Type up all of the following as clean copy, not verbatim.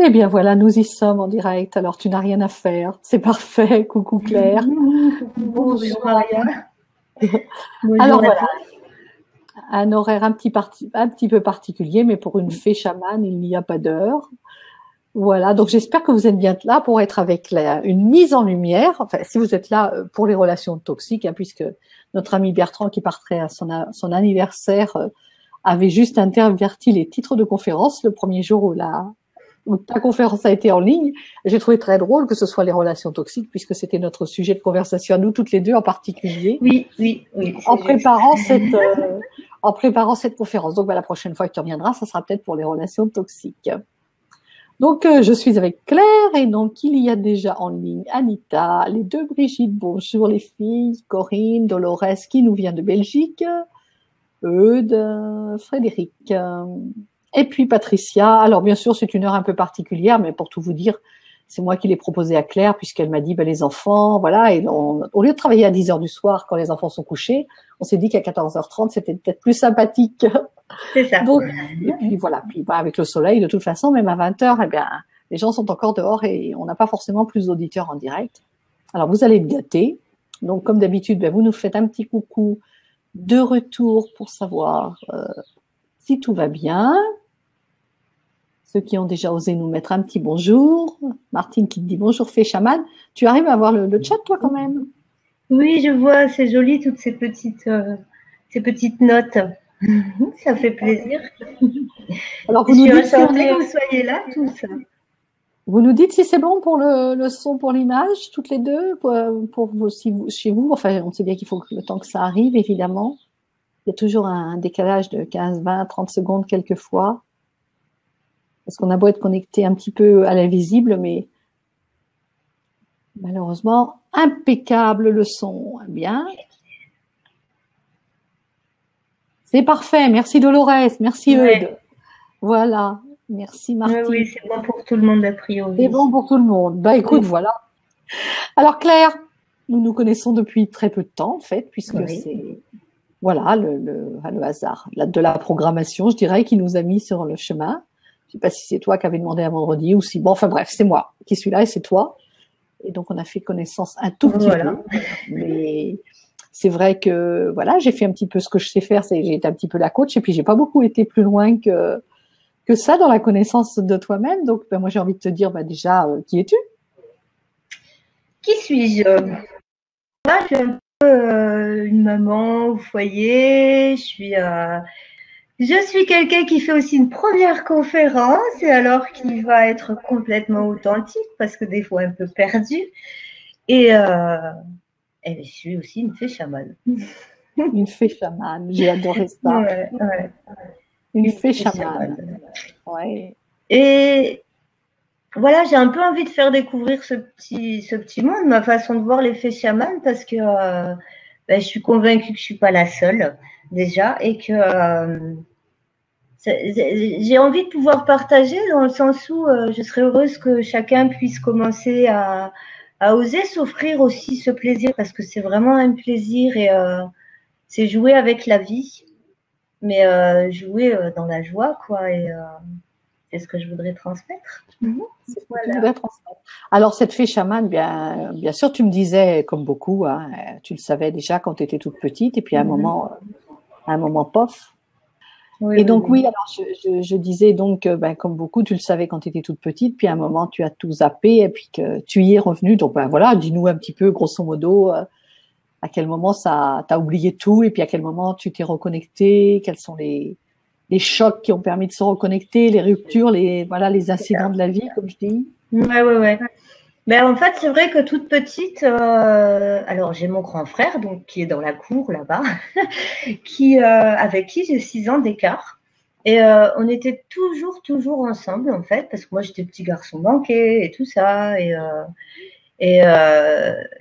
Eh bien voilà, nous y sommes en direct, alors tu n'as rien à faire. C'est parfait, coucou Claire. Bonjour Bonjour. Maria. Alors Bonjour à voilà, tous. un horaire un petit peu particulier, mais pour une fée chamane, il n'y a pas d'heure. Voilà, donc j'espère que vous êtes bien là pour être avec une mise en lumière. Enfin, si vous êtes là pour les relations toxiques, hein, puisque notre ami Bertrand, qui partirait à son anniversaire, avait juste interverti les titres de conférence le premier jour où ta conférence a été en ligne. J'ai trouvé très drôle que ce soit les relations toxiques, puisque c'était notre sujet de conversation à nous toutes les deux en particulier, Oui, oui, oui, en c'est juste. préparant cette conférence. Donc, la prochaine fois que tu reviendras, ça sera peut-être pour les relations toxiques. Donc, je suis avec Claire et donc il y a déjà en ligne Anita, les deux Brigitte, bonjour les filles, Corinne, Dolores qui nous vient de Belgique, Eudes, Frédéric, et puis Patricia. Alors bien sûr, c'est une heure un peu particulière, mais pour tout vous dire, c'est moi qui l'ai proposé à Claire puisqu'elle m'a dit les enfants, voilà, et au lieu de travailler à 10 heures du soir quand les enfants sont couchés, on s'est dit qu'à 14h30 c'était peut-être plus sympathique. C'est ça. Donc, et puis voilà, puis avec le soleil, de toute façon, même à 20h, eh bien, les gens sont encore dehors et on n'a pas forcément plus d'auditeurs en direct. Alors, vous allez être gâtés. Donc, comme d'habitude, vous nous faites un petit coucou de retour pour savoir si tout va bien. Ceux qui ont déjà osé nous mettre un petit bonjour. Martine qui te dit bonjour, fée chamane. Tu arrives à voir le chat, toi, quand même? Oui, je vois, c'est joli toutes ces petites notes. Ça fait plaisir. Alors, Je suis enchantée que vous soyez là tous. Vous nous dites si c'est bon pour le son, pour l'image, toutes les deux, pour vous, chez vous. Enfin, on sait bien qu'il faut que le temps que ça arrive, évidemment. Il y a toujours un décalage de 15, 20, 30 secondes quelquefois. Parce qu'on a beau être connecté un petit peu à l'invisible, mais malheureusement, impeccable le son. Bien. C'est parfait. Merci Dolores. Merci Eudes. Ouais. Voilà. Merci Martine. Oui, c'est bon pour tout le monde a priori. C'est bon pour tout le monde. Bah écoute, voilà. Alors Claire, nous nous connaissons depuis très peu de temps en fait, puisque c'est voilà le hasard de la programmation, je dirais, qui nous a mis sur le chemin. Je sais pas si c'est toi qui avais demandé à vendredi ou si bon, enfin bref, c'est moi qui suis là et c'est toi. Et donc on a fait connaissance un tout petit peu, mais c'est vrai que voilà, j'ai fait un petit peu ce que je sais faire, j'ai été un petit peu la coach et puis j'ai pas beaucoup été plus loin que ça dans la connaissance de toi-même. Donc moi j'ai envie de te dire déjà qui es-tu? Qui suis-je? Moi, je suis un peu une maman au foyer. Je suis quelqu'un qui fait aussi une première conférence et alors qui va être complètement authentique parce que des fois un peu perdu. Et je suis aussi une fée chamane. Une fée chamane, j'ai adoré ça. Ouais. Une fée chamane. Ouais. Et voilà, j'ai un peu envie de faire découvrir ce petit monde, ma façon de voir les fées chamanes, parce que je suis convaincue que je suis pas la seule déjà, et que j'ai envie de pouvoir partager dans le sens où je serais heureuse que chacun puisse commencer à oser s'offrir aussi ce plaisir, parce que c'est vraiment un plaisir et c'est jouer avec la vie, mais jouer dans la joie, quoi, et c'est ce que je voudrais transmettre. C'est ce que tu voudrais transmettre. Alors, cette fée chamane, bien sûr, tu me disais, comme beaucoup, hein, tu le savais déjà quand tu étais toute petite, et puis à un moment, pof. Oui, et donc, oui, alors je disais donc, comme beaucoup, tu le savais quand tu étais toute petite, puis à un moment, tu as tout zappé, et puis que tu y es revenu. Donc, voilà, dis-nous un petit peu, grosso modo, à quel moment t'as oublié tout, et puis à quel moment tu t'es reconnecté, quels sont les chocs qui ont permis de se reconnecter, les ruptures, les incidents de la vie, comme je dis. Ouais. Ben, en fait, c'est vrai que toute petite, alors j'ai mon grand frère donc qui est dans la cour là-bas, avec qui j'ai 6 ans d'écart. Et on était toujours ensemble en fait, parce que moi j'étais petit garçon manqué et tout ça. Et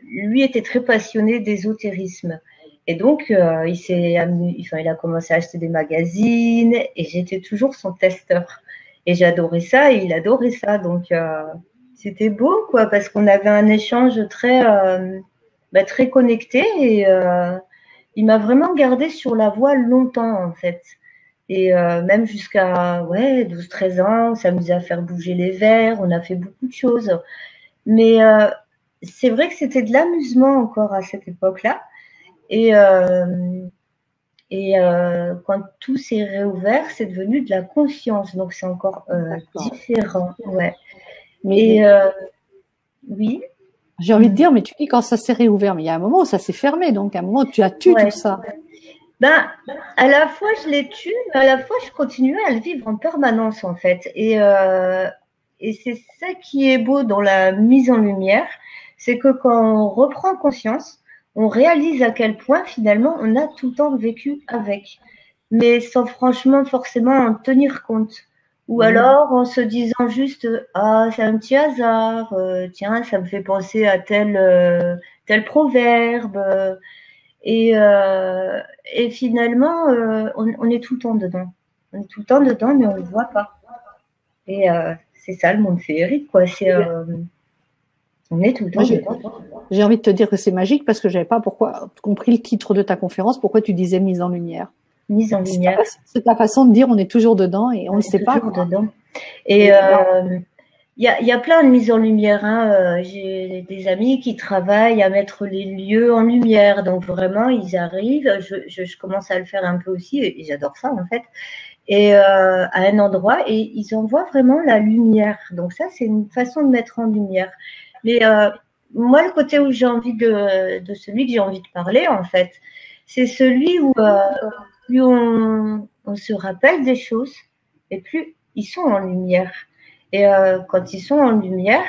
lui était très passionné d'ésotérisme. Et donc il a commencé à acheter des magazines et j'étais toujours son testeur. Et j'adorais ça et il adorait ça. Donc c'était beau, quoi, parce qu'on avait un échange très connecté et il m'a vraiment gardé sur la voie longtemps, en fait. Et même jusqu'à 12-13 ans, on s'amusait à faire bouger les verres, on a fait beaucoup de choses. Mais c'est vrai que c'était de l'amusement encore à cette époque-là. Et, quand tout s'est réouvert, c'est devenu de la confiance. Donc c'est encore différent. Ouais. Mais Et oui. j'ai envie de dire, mais tu dis quand ça s'est réouvert, mais il y a un moment où ça s'est fermé, donc à un moment tu as tué tout Ouais. ça. Ben, à la fois je l'ai tué, mais à la fois je continuais à le vivre en permanence en fait. Et c'est ça qui est beau dans la mise en lumière, c'est que quand on reprend conscience, on réalise à quel point finalement on a tout le temps vécu avec, mais sans franchement forcément en tenir compte. Ou alors en se disant juste ah c'est un petit hasard, tiens ça me fait penser à tel proverbe. Et, et finalement, on est tout le temps dedans. On est tout le temps dedans, mais on ne le voit pas. Et c'est ça le monde féerique, quoi. On est tout le Moi, temps dedans. j'ai envie de te dire que c'est magique parce que j'avais pas compris le titre de ta conférence, pourquoi tu disais mise en lumière. Mise en lumière. C'est ta façon de dire on est toujours dedans et on ne sait pas. Toujours dedans. Et il y a plein de mises en lumière. Hein. J'ai des amis qui travaillent à mettre les lieux en lumière. Donc vraiment, ils arrivent. Je commence à le faire un peu aussi et j'adore ça en fait. Et à un endroit et ils envoient vraiment la lumière. Donc ça, c'est une façon de mettre en lumière. Mais moi, le côté où j'ai envie de celui que j'ai envie de parler, en fait, c'est celui où plus on se rappelle des choses et plus ils sont en lumière. Et quand ils sont en lumière,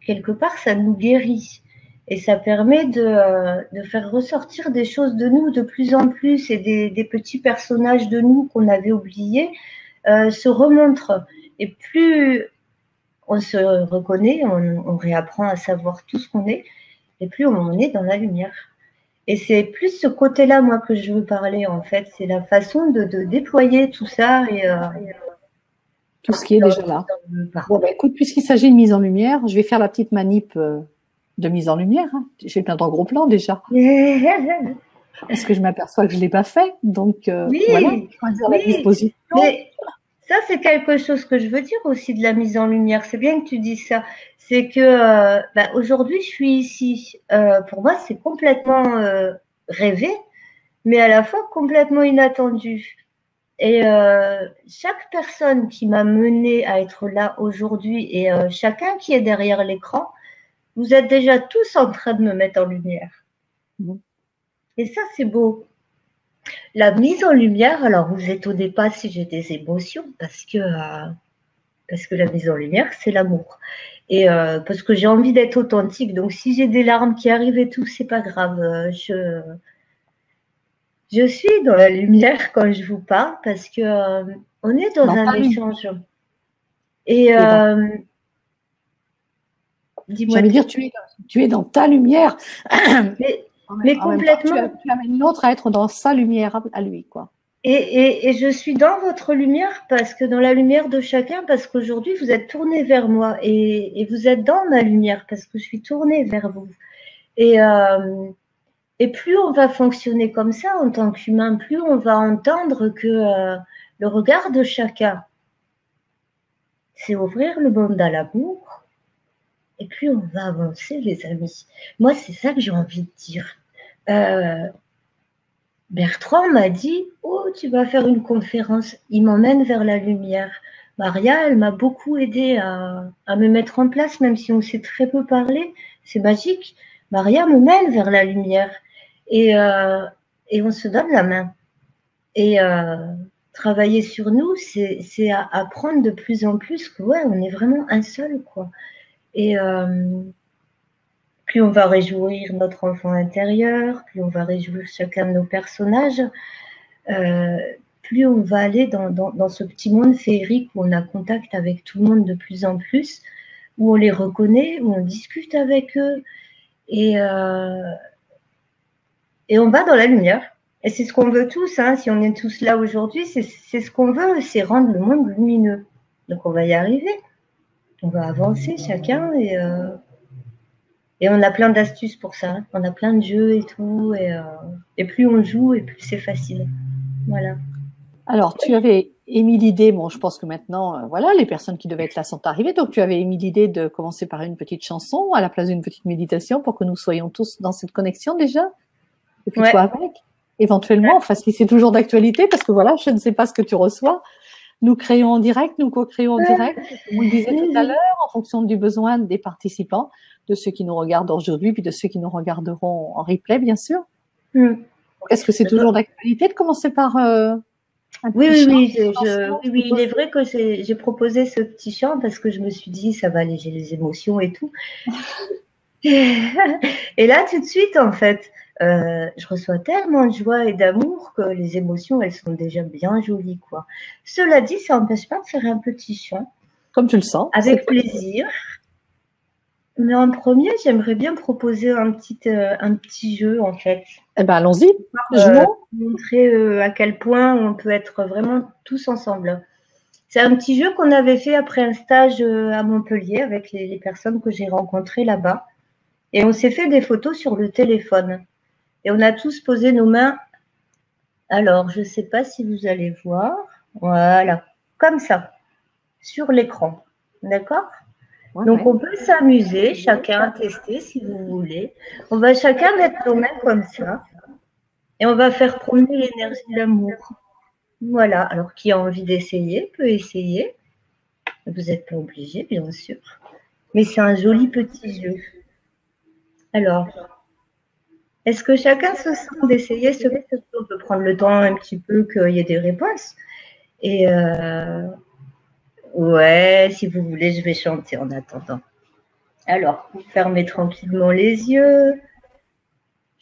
quelque part, ça nous guérit. Et ça permet de faire ressortir des choses de nous de plus en plus et des petits personnages de nous qu'on avait oubliés se remontrent. Et plus on se reconnaît, on réapprend à savoir tout ce qu'on est, et plus on est dans la lumière. Et c'est plus ce côté-là, moi, que je veux parler, en fait. C'est la façon de déployer tout ça et tout ce qui est déjà là. Bon, bah, écoute, puisqu'il s'agit de mise en lumière, je vais faire la petite manip de mise en lumière. Hein. J'ai plein de gros plans déjà. Parce que je m'aperçois que je l'ai pas fait. Donc, oui, voilà, choisir la disposition. Mais ça, c'est quelque chose que je veux dire aussi de la mise en lumière. C'est bien que tu dises ça. C'est que aujourd'hui, je suis ici. Pour moi, c'est complètement rêvé, mais à la fois complètement inattendu. Et chaque personne qui m'a menée à être là aujourd'hui et chacun qui est derrière l'écran, vous êtes déjà tous en train de me mettre en lumière. Et ça, c'est beau. La mise en lumière, alors vous étonnez pas si j'ai des émotions parce que la mise en lumière, c'est l'amour. Et parce que j'ai envie d'être authentique. Donc si j'ai des larmes qui arrivent et tout, c'est pas grave. Je suis dans la lumière quand je vous parle parce que on est dans un échange. Et dis-moi. J'allais dire, tu es dans ta lumière. Mais complètement. Temps, tu amènes l'autre à être dans sa lumière à lui, quoi. Et je suis dans votre lumière parce que dans la lumière de chacun, parce qu'aujourd'hui vous êtes tourné vers moi et vous êtes dans ma lumière parce que je suis tournée vers vous. Et plus on va fonctionner comme ça en tant qu'humain, plus on va entendre que le regard de chacun, c'est ouvrir le monde à l'amour. Et plus on va avancer, les amis. Moi, c'est ça que j'ai envie de dire. Bertrand m'a dit « Oh, tu vas faire une conférence. » Il m'emmène vers la lumière. Maria, elle m'a beaucoup aidé à me mettre en place, même si on sait très peu parler. C'est magique. Maria me mène vers la lumière. Et on se donne la main. Et travailler sur nous, c'est apprendre de plus en plus que ouais, on est vraiment un seul, quoi. Et plus on va réjouir notre enfant intérieur, plus on va réjouir chacun de nos personnages, plus on va aller dans ce petit monde féerique où on a contact avec tout le monde de plus en plus, où on les reconnaît, où on discute avec eux, et on va dans la lumière. Et c'est ce qu'on veut tous, hein, si on est tous là aujourd'hui, c'est ce qu'on veut, c'est rendre le monde lumineux. Donc on va y arriver, on va avancer chacun et on a plein d'astuces pour ça. Hein. On a plein de jeux et tout. Et plus on joue, et plus c'est facile. Voilà. Alors, tu avais émis l'idée, bon, je pense que maintenant, voilà, les personnes qui devaient être là sont arrivées, donc tu avais émis l'idée de commencer par une petite chanson à la place d'une petite méditation pour que nous soyons tous dans cette connexion déjà, et puis toi Ouais. avec, éventuellement, enfin, si c'est toujours d'actualité, parce que voilà, je ne sais pas ce que tu reçois. Nous créons en direct, nous co-créons en direct, comme on le disait tout à l'heure, en fonction du besoin des participants, de ceux qui nous regardent aujourd'hui, puis de ceux qui nous regarderont en replay, bien sûr. Mm. Est-ce que c'est toujours d'actualité de commencer par un Oui, petit oui, chant, oui, une chanson, oui, se oui, il est poser? vrai que j'ai proposé ce petit chant parce que je me suis dit ça va alléger les émotions et tout. Et là, tout de suite, en fait, je reçois tellement de joie et d'amour que les émotions, elles sont déjà bien jolies, quoi. Cela dit, ça n'empêche pas de faire un petit chant Comme tu le sens, c'est avec plaisir. Mais en premier, j'aimerais bien proposer un petit jeu, en fait, eh ben, allons-y, euh, jouons. montrer à quel point on peut être vraiment tous ensemble. C'est un petit jeu qu'on avait fait après un stage à Montpellier avec les personnes que j'ai rencontrées là-bas. Et on s'est fait des photos sur le téléphone. Et on a tous posé nos mains. Alors, je ne sais pas si vous allez voir. Voilà, comme ça, sur l'écran. D'accord? Ouais, Donc, ouais. on peut s'amuser, chacun tester si vous voulez. On va chacun mettre nos mains comme ça. Et on va faire promener l'énergie de l'amour. Voilà. Alors, qui a envie d'essayer peut essayer. Vous n'êtes pas obligé, bien sûr. Mais c'est un joli petit jeu. Alors, est-ce que chacun se sent d'essayer ce petit jeu? On peut prendre le temps un petit peu qu'il y ait des réponses. Et ouais, si vous voulez, je vais chanter en attendant. Alors, vous fermez tranquillement les yeux.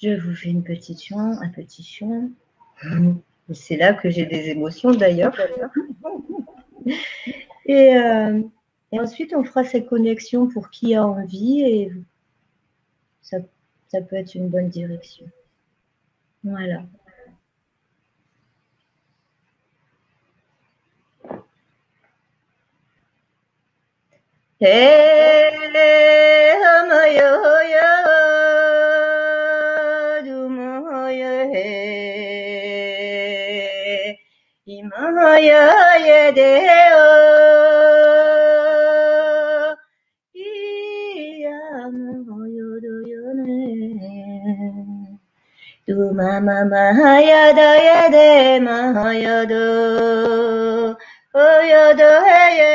Je vous fais une petite chant, un petit chant. C'est là que j'ai des émotions d'ailleurs. Et, euh, et ensuite, on fera ces connexions pour qui a envie et ça, ça peut être une bonne direction. Voilà. Hey, hamayo yo, dumoyo hey, imaya yedeo, iyamoyo doyone, du mama mahayada yede mahayado, oyodo heye.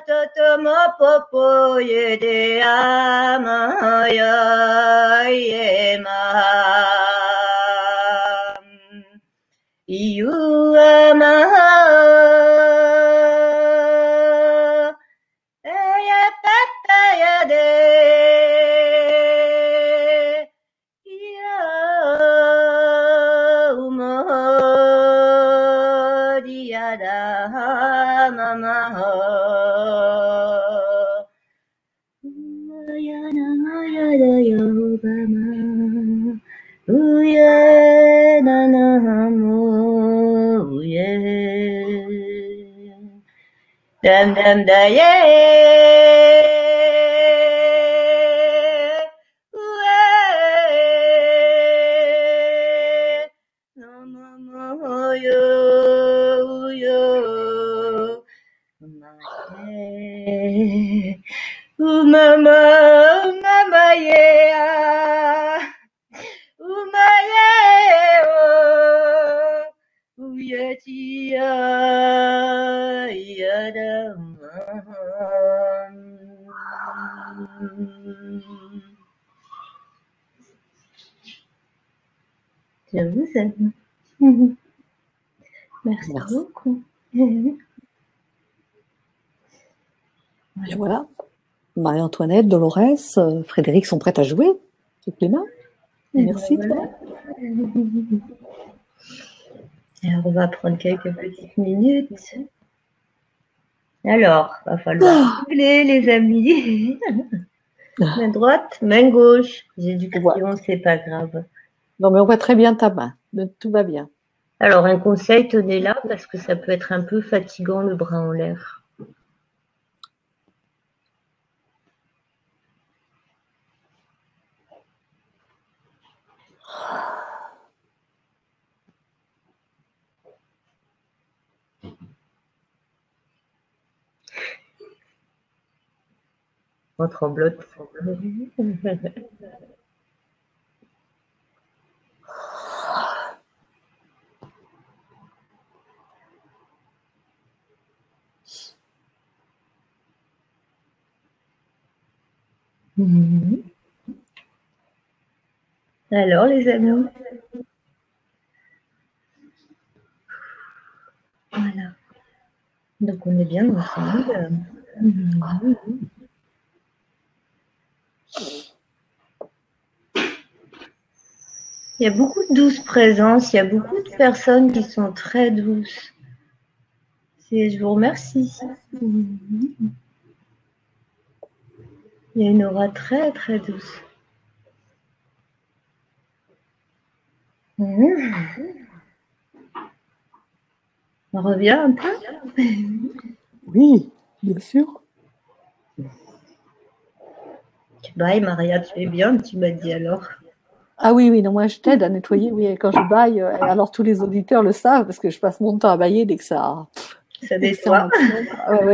Toto mopopo yede amaya ye maham. Iyu amaha. Eya tata yade. Ya umoho diada mamaha. Dam dam da mama, mama, yeah. Umaye, oh, uyatia, yadam. Je vous aime. Merci Merci. beaucoup. Et voilà. Marie-Antoinette, Dolores, Frédéric sont prêtes à jouer. C'est Clément. Merci, Voilà. toi. Alors, on va prendre quelques petites minutes. Alors, va falloir jongler, les amis. Main droite, main gauche. J'ai du On voit. crayon, c'est pas grave. Non, mais on voit très bien ta main. Tout va bien. Alors, un conseil, tenez-la parce que ça peut être un peu fatigant le bras en l'air. On tremblote. Alors, les amis. Voilà. Donc, on est bien ensemble. Il y a beaucoup de douce présence, il y a beaucoup de personnes qui sont très douces. Je vous remercie. Il y a une aura très, très douce. On revient un peu? Oui, bien sûr. Bye Maria, tu es bien, tu m'as dit alors. Ah oui, non, moi je t'aide à nettoyer, oui, quand je baille, alors tous les auditeurs le savent, parce que je passe mon temps à bailler dès que ça... Ça nettoie.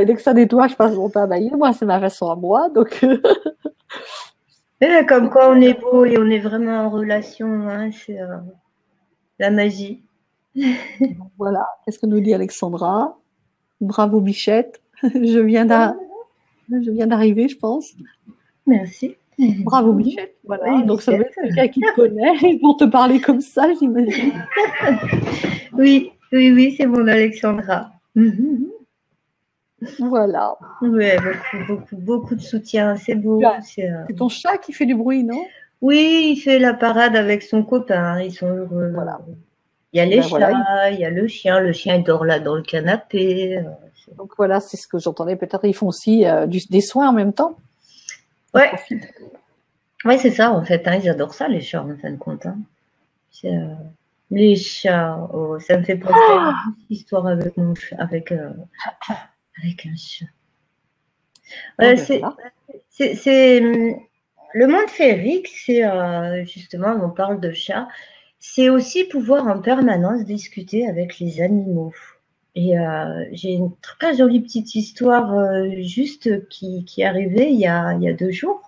Dès que ça nettoie, je passe mon temps à bailler. Moi, c'est ma façon à moi, donc... Comme quoi on est beau et on est vraiment en relation, hein, c'est la magie. Voilà, qu'est-ce que nous dit Alexandra? Bravo Bichette, je viens d'arriver, je pense. Merci. Bravo Bichette, voilà. Oui, donc ça doit être quelqu'un qui te connaît pour te parler comme ça, j'imagine. Oui, c'est mon Alexandra. Voilà. Oui, beaucoup de soutien, c'est beau. C'est ton chat qui fait du bruit, non? Oui, il fait la parade avec son copain, ils sont heureux. Voilà. Il y a les chats, il y a le chien il dort là dans le canapé. Donc voilà, c'est ce que j'entendais. Peut-être ils font aussi des soins en même temps. Ouais. Ouais, c'est ça en fait. Hein, ils adorent ça les chats en fin de compte. Hein. Les chats, ça me fait penser à une histoire avec mon chat, avec un chat. C'est le monde féerique, c'est justement, on parle de chats, c'est aussi pouvoir en permanence discuter avec les animaux. Et j'ai une très jolie petite histoire juste qui est arrivée il y a 2 jours.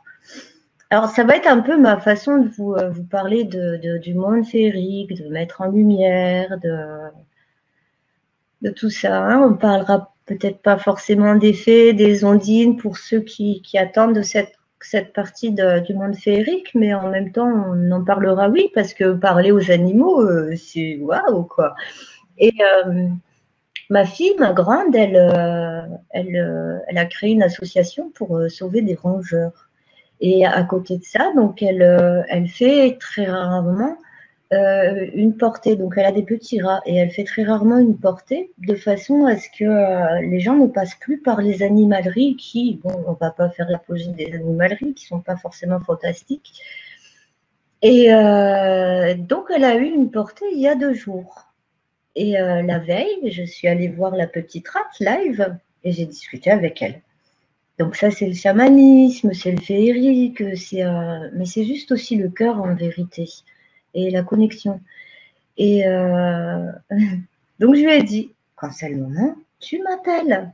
Alors, ça va être un peu ma façon de vous parler du monde féerique, de mettre en lumière, de tout ça. Hein. On parlera peut-être pas forcément des fées, des ondines pour ceux qui attendent de cette partie du monde féerique, mais en même temps, on en parlera, oui, parce que parler aux animaux, c'est waouh, quoi. Et ma fille, ma grande, elle a créé une association pour sauver des rongeurs. Et à côté de ça, donc elle fait très rarement une portée. Donc elle a des petits rats et elle fait très rarement une portée de façon à ce que les gens ne passent plus par les animaleries qui, bon, on va pas faire l'apologie des animaleries qui sont pas forcément fantastiques. Et donc elle a eu une portée il y a 2 jours. Et la veille, je suis allée voir la petite rate live et j'ai discuté avec elle. Donc ça, c'est le chamanisme, c'est le féerique, mais c'est juste aussi le cœur en vérité et la connexion. Et donc je lui ai dit, quand c'est le moment, tu m'appelles.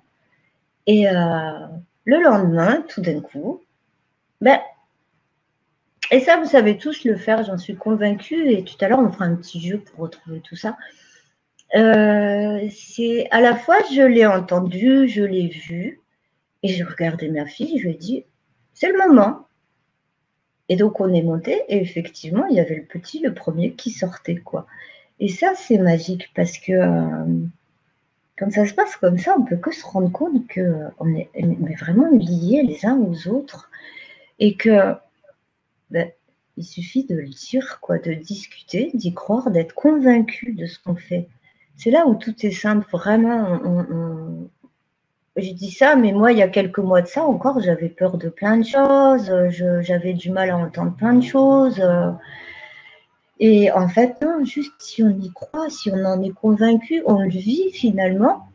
Et le lendemain, tout d'un coup, et ça, vous savez tous le faire, j'en suis convaincue. Et tout à l'heure, on fera un petit jeu pour retrouver tout ça. C'est à la fois, je l'ai entendu, je l'ai vu, et j'ai regardé ma fille, je lui ai dit, c'est le moment. Et donc, on est monté, et effectivement, il y avait le premier qui sortait, quoi. Et ça, c'est magique, parce que quand ça se passe comme ça, on peut que se rendre compte qu'on est vraiment liés les uns aux autres, et que il suffit de le dire, quoi, de discuter, d'y croire, d'être convaincu de ce qu'on fait. C'est là où tout est simple, vraiment. Je dis ça, mais moi, il y a quelques mois de ça encore, j'avais peur de plein de choses, j'avais du mal à entendre plein de choses. Et en fait, non, juste si on y croit, si on en est convaincu, on le vit finalement,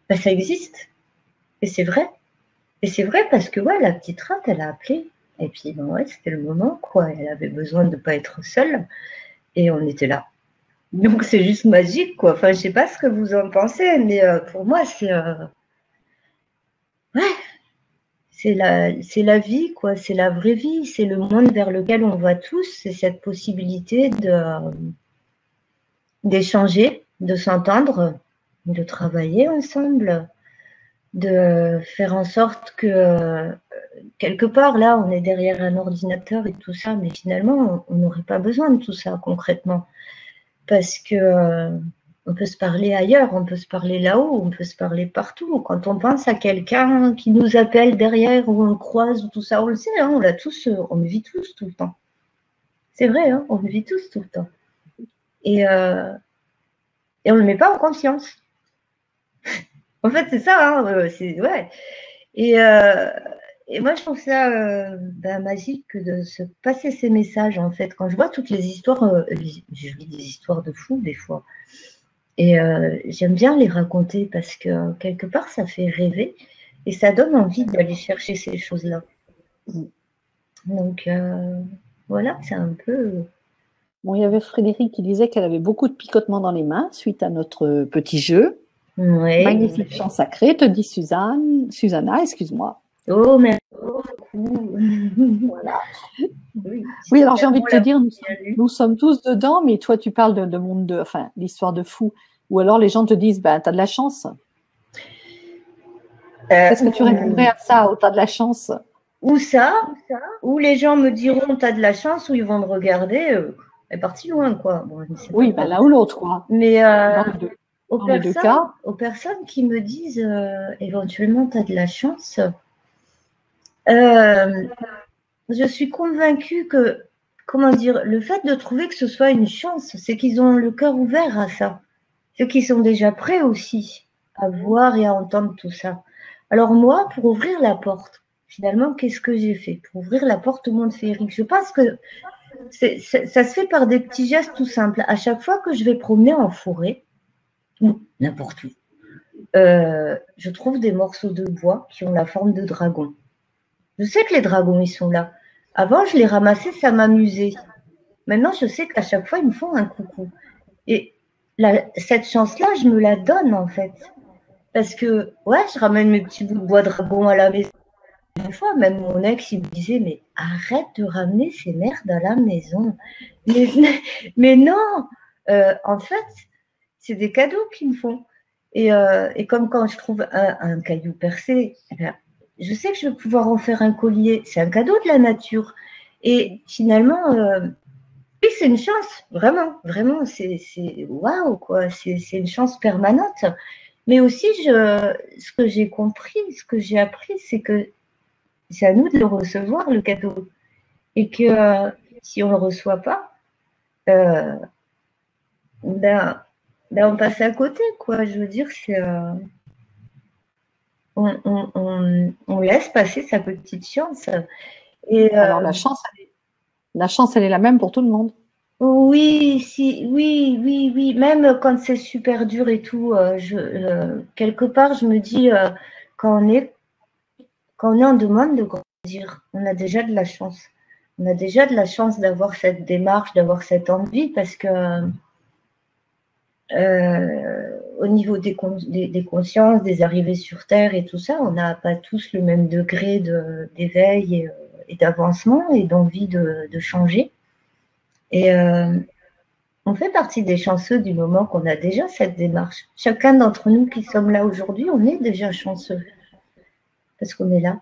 ça existe. Et c'est vrai. Et c'est vrai parce que ouais, la petite rate, elle a appelé. Et puis, ouais, c'était le moment, quoi. Elle avait besoin de ne pas être seule. Et on était là. Donc, c'est juste magique, quoi. Enfin, je sais pas ce que vous en pensez, mais pour moi, c'est... ouais. c'est la vie, quoi. C'est la vraie vie. C'est le monde vers lequel on va tous. C'est cette possibilité d'échanger, de s'entendre, de travailler ensemble, de faire en sorte que quelque part, là, on est derrière un ordinateur et tout ça, mais finalement, on n'aurait pas besoin de tout ça concrètement. Parce que on peut se parler ailleurs, on peut se parler là-haut, on peut se parler partout. Quand on pense à quelqu'un qui nous appelle derrière ou on le croise ou tout ça, on le sait, hein, on le vit tous tout le temps. C'est vrai, hein, on le vit tous tout le temps. Et on ne le met pas en conscience. En fait, c'est ça, hein, ouais. Et moi, je trouve ça magique de se passer ces messages, en fait. Quand je vois toutes les histoires, je lis des histoires de fous, des fois. Et j'aime bien les raconter parce que, quelque part, ça fait rêver et ça donne envie d'aller chercher ces choses-là. Donc, voilà, c'est un peu… Bon, il y avait Frédéric qui disait qu'elle avait beaucoup de picotements dans les mains suite à notre petit jeu. Ouais. Magnifique chant sacré, te dit Susanna, excuse-moi. Oh, merci beaucoup. Voilà. Oui, alors j'ai envie de te dire, nous sommes tous dedans, mais toi, tu parles de monde enfin, l'histoire de fou. Ou alors les gens te disent, ben, t'as de la chance. Qu'est-ce que tu répondrais à ça, t'as de la chance? Ou ça, ou les gens me diront, t'as de la chance, ou ils vont me regarder, elle est partie loin, quoi. Bon, oui, ben, l'un ou l'autre, quoi. Mais dans les deux cas, aux personnes qui me disent, éventuellement, t'as de la chance, je suis convaincue que, comment dire, le fait de trouver que ce soit une chance, c'est qu'ils ont le cœur ouvert à ça. C'est qu'ils sont déjà prêts aussi à voir et à entendre tout ça. Alors moi, pour ouvrir la porte, finalement, qu'est-ce que j'ai fait? Pour ouvrir la porte au monde féerique, je pense que ça se fait par des petits gestes tout simples. À chaque fois que je vais promener en forêt, ou n'importe où, je trouve des morceaux de bois qui ont la forme de dragons. Je sais que les dragons, ils sont là. Avant, je les ramassais, ça m'amusait. Maintenant, je sais qu'à chaque fois, ils me font un coucou. Et cette chance-là, je me la donne, en fait. Parce que, ouais, je ramène mes petits bouts de bois dragon à la maison. Une fois, même mon ex, il me disait, mais arrête de ramener ces merdes à la maison. Mais non, en fait, c'est des cadeaux qu'ils me font. Et comme quand je trouve un caillou percé, eh bien, je sais que je vais pouvoir en faire un collier. C'est un cadeau de la nature. Et finalement, oui, c'est une chance, vraiment, vraiment, c'est waouh, quoi. C'est une chance permanente. Mais aussi, ce que j'ai compris, ce que j'ai appris, c'est que c'est à nous de le recevoir, le cadeau. Et que si on ne le reçoit pas, ben, on passe à côté, quoi. Je veux dire, c'est… on laisse passer sa petite chance. Et, alors la chance, elle est la même pour tout le monde. oui, oui. Même quand c'est super dur et tout, quelque part, je me dis, quand on est en demande de grandir, on a déjà de la chance. On a déjà de la chance d'avoir cette démarche, d'avoir cette envie, parce que au niveau des consciences, des arrivées sur Terre et tout ça, on n'a pas tous le même degré d'éveil et d'avancement et d'envie de changer. Et on fait partie des chanceux du moment qu'on a déjà cette démarche. Chacun d'entre nous qui sommes là aujourd'hui, on est déjà chanceux parce qu'on est là,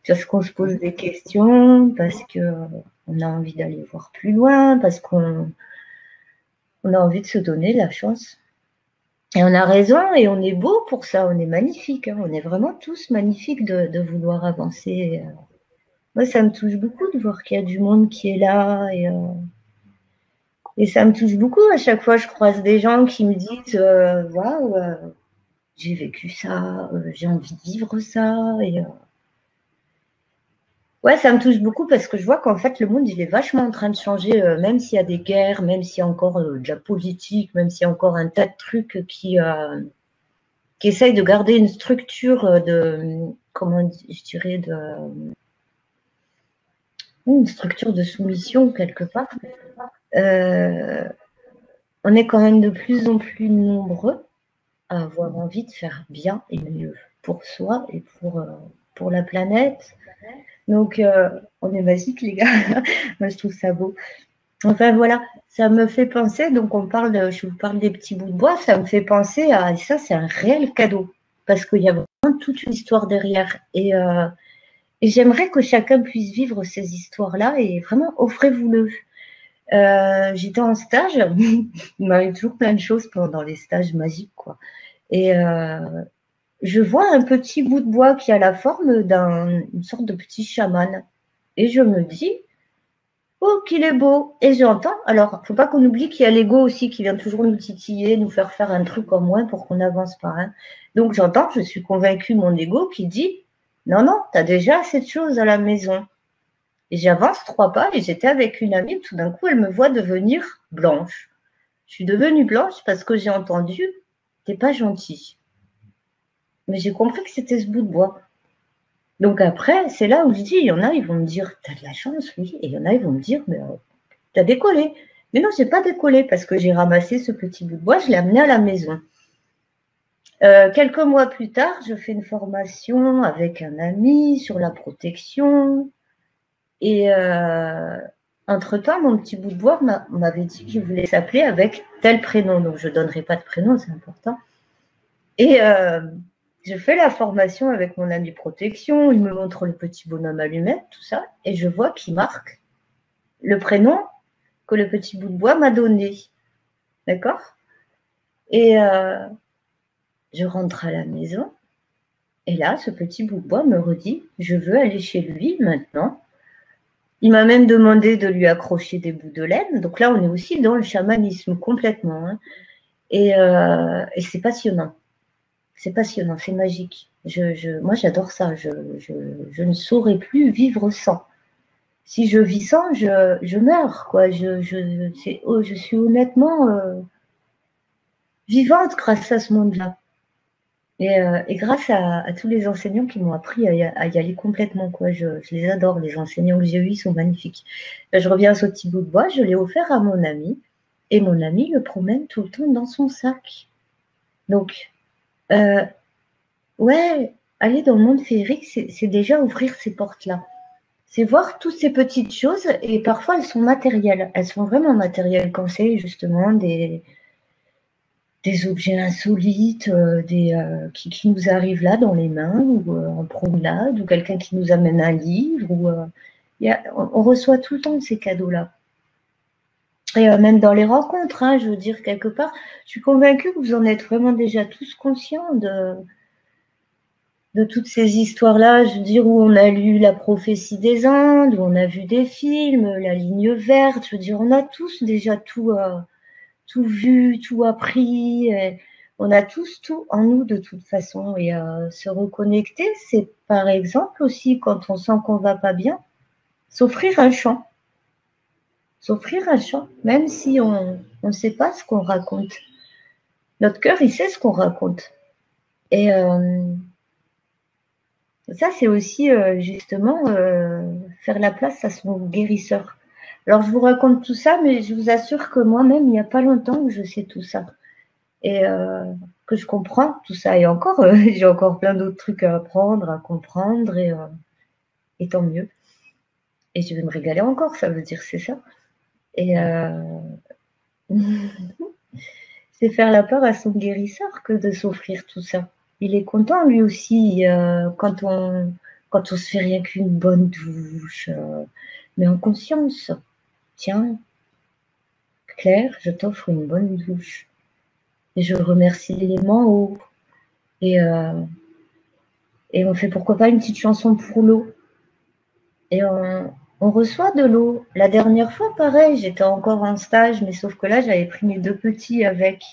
parce qu'on se pose des questions, parce qu'on a envie d'aller voir plus loin, parce qu'on a envie de se donner la chance. Et on a raison et on est beau pour ça, on est magnifique, hein. On est vraiment tous magnifiques de vouloir avancer. Moi, ça me touche beaucoup de voir qu'il y a du monde qui est là et ça me touche beaucoup. À chaque fois, je croise des gens qui me disent waouh, j'ai vécu ça, j'ai envie de vivre ça. Et ouais, ça me touche beaucoup parce que je vois qu'en fait, le monde, il est vachement en train de changer, même s'il y a des guerres, même s'il y a encore de la politique, même s'il y a encore un tas de trucs qui essayent de garder une structure comment je dirais, une structure de soumission quelque part. On est quand même de plus en plus nombreux à avoir envie de faire bien et mieux pour soi et pour pour la planète. Donc, on est basique, les gars. Moi, je trouve ça beau. Enfin, voilà, ça me fait penser, donc je vous parle des petits bouts de bois, ça me fait penser à, et ça, c'est un réel cadeau, parce qu'il y a vraiment toute une histoire derrière. Et j'aimerais que chacun puisse vivre ces histoires-là, et vraiment, offrez-vous-le. J'étais en stage, il m'arrive toujours plein de choses pendant les stages magiques, quoi. Et je vois un petit bout de bois qui a la forme d'une sorte de petit chaman. Et je me dis, oh, qu'il est beau. Et j'entends, alors, faut pas qu'on oublie qu'il y a l'ego aussi qui vient toujours nous titiller, nous faire faire un truc en moins pour qu'on avance pas. Hein. Donc j'entends, je suis convaincue, mon ego qui dit, non, non, tu as déjà assez de choses à la maison. Et j'avance 3 pas et j'étais avec une amie, tout d'un coup, elle me voit devenir blanche. Je suis devenue blanche parce que j'ai entendu, t'es pas gentil. Mais j'ai compris que c'était ce bout de bois. Donc après, c'est là où je dis, il y en a, ils vont me dire, t'as de la chance, oui. Et il y en a, ils vont me dire, mais t'as décollé. Mais non, j'ai pas décollé parce que j'ai ramassé ce petit bout de bois, je l'ai amené à la maison. Quelques mois plus tard, je fais une formation avec un ami sur la protection. Et entre-temps, mon petit bout de bois m'avait dit qu'il voulait s'appeler avec tel prénom. Donc, je ne donnerai pas de prénom, c'est important. Et je fais la formation avec mon ami protection. Il me montre le petit bonhomme allumette, tout ça. Et je vois qu'il marque le prénom que le petit bout de bois m'a donné. D'accord? Et je rentre à la maison. Et là, ce petit bout de bois me redit, je veux aller chez lui maintenant. Il m'a même demandé de lui accrocher des bouts de laine. Donc là, on est aussi dans le chamanisme complètement. Hein. Et c'est passionnant. C'est passionnant, c'est magique. Moi, j'adore ça. Je ne saurais plus vivre sans. Si je vis sans, je meurs. Quoi. Je suis honnêtement vivante grâce à ce monde-là. Et grâce à tous les enseignants qui m'ont appris à y aller complètement. Quoi. Je les adore, les enseignants que j'ai eus, ils sont magnifiques. Là, je reviens à ce petit bout de bois, je l'ai offert à mon ami, et mon ami le promène tout le temps dans son sac. Donc, ouais, aller dans le monde féerique, c'est déjà ouvrir ces portes-là. C'est voir toutes ces petites choses, et parfois elles sont matérielles. Elles sont vraiment matérielles quand c'est justement des objets insolites, qui nous arrivent là dans les mains, ou en promenade, ou quelqu'un qui nous amène un livre. On reçoit tout le temps ces cadeaux-là. Et même dans les rencontres, hein, je veux dire, quelque part, je suis convaincue que vous en êtes vraiment déjà tous conscients de toutes ces histoires-là, je veux dire, où on a lu La prophétie des Indes, où on a vu des films, La ligne verte, je veux dire, on a tous déjà tout vu, tout appris. On a tous tout en nous de toute façon. Et se reconnecter, c'est par exemple aussi quand on sent qu'on va pas bien, s'offrir un chant. S'offrir un chant, même si on ne sait pas ce qu'on raconte. Notre cœur, il sait ce qu'on raconte. Et ça, c'est aussi justement faire la place à son guérisseur. Alors, je vous raconte tout ça, mais je vous assure que moi-même, il n'y a pas longtemps que je sais tout ça. Et que je comprends tout ça. Et encore, j'ai encore plein d'autres trucs à apprendre, à comprendre, et tant mieux. Et je vais me régaler encore, ça veut dire, c'est ça. Et c'est faire la part à son guérisseur que de s'offrir tout ça. Il est content, lui aussi, quand on se fait rien qu'une bonne douche, mais en conscience. Tiens, Claire, je t'offre une bonne douche. Et je remercie l'élément eau. Et on fait pourquoi pas une petite chanson pour l'eau. Et on reçoit de l'eau. La dernière fois, pareil, j'étais encore en stage, mais sauf que là, j'avais pris mes 2 petits avec.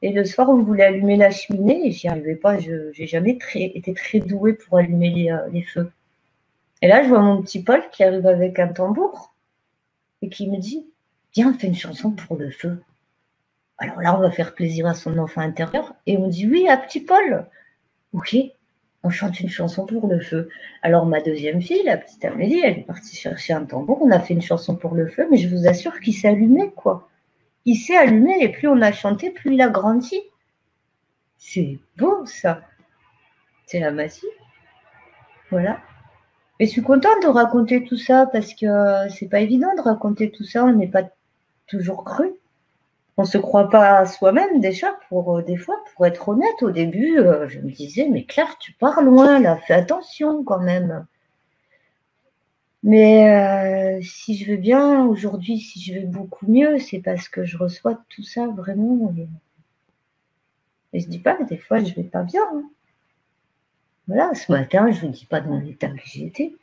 Et le soir, on voulait allumer la cheminée et j'y arrivais pas. Je n'ai jamais été très douée pour allumer les feux. Et là, je vois mon petit Paul qui arrive avec un tambour et qui me dit, viens, on fait une chanson pour le feu. Alors là, on va faire plaisir à son enfant intérieur. Et on dit, oui, à petit Paul. Ok, on chante une chanson pour le feu. Alors ma deuxième fille, la petite Amélie, elle est partie chercher un tambour. On a fait une chanson pour le feu, mais je vous assure qu'il s'est allumé, quoi. Il s'est allumé et plus on a chanté, plus il a grandi. C'est beau, ça. C'est la magie. Voilà. Et je suis contente de raconter tout ça parce que c'est pas évident de raconter tout ça. On n'est pas toujours cru. On se croit pas soi-même déjà des fois, pour être honnête. Au début, je me disais, mais Claire, tu pars loin là, fais attention quand même. Mais si je vais bien aujourd'hui, si je vais beaucoup mieux, c'est parce que je reçois tout ça vraiment. Et je dis pas que des fois je vais pas bien, hein. Voilà, ce matin, je vous dis pas dans l'état que j'étais.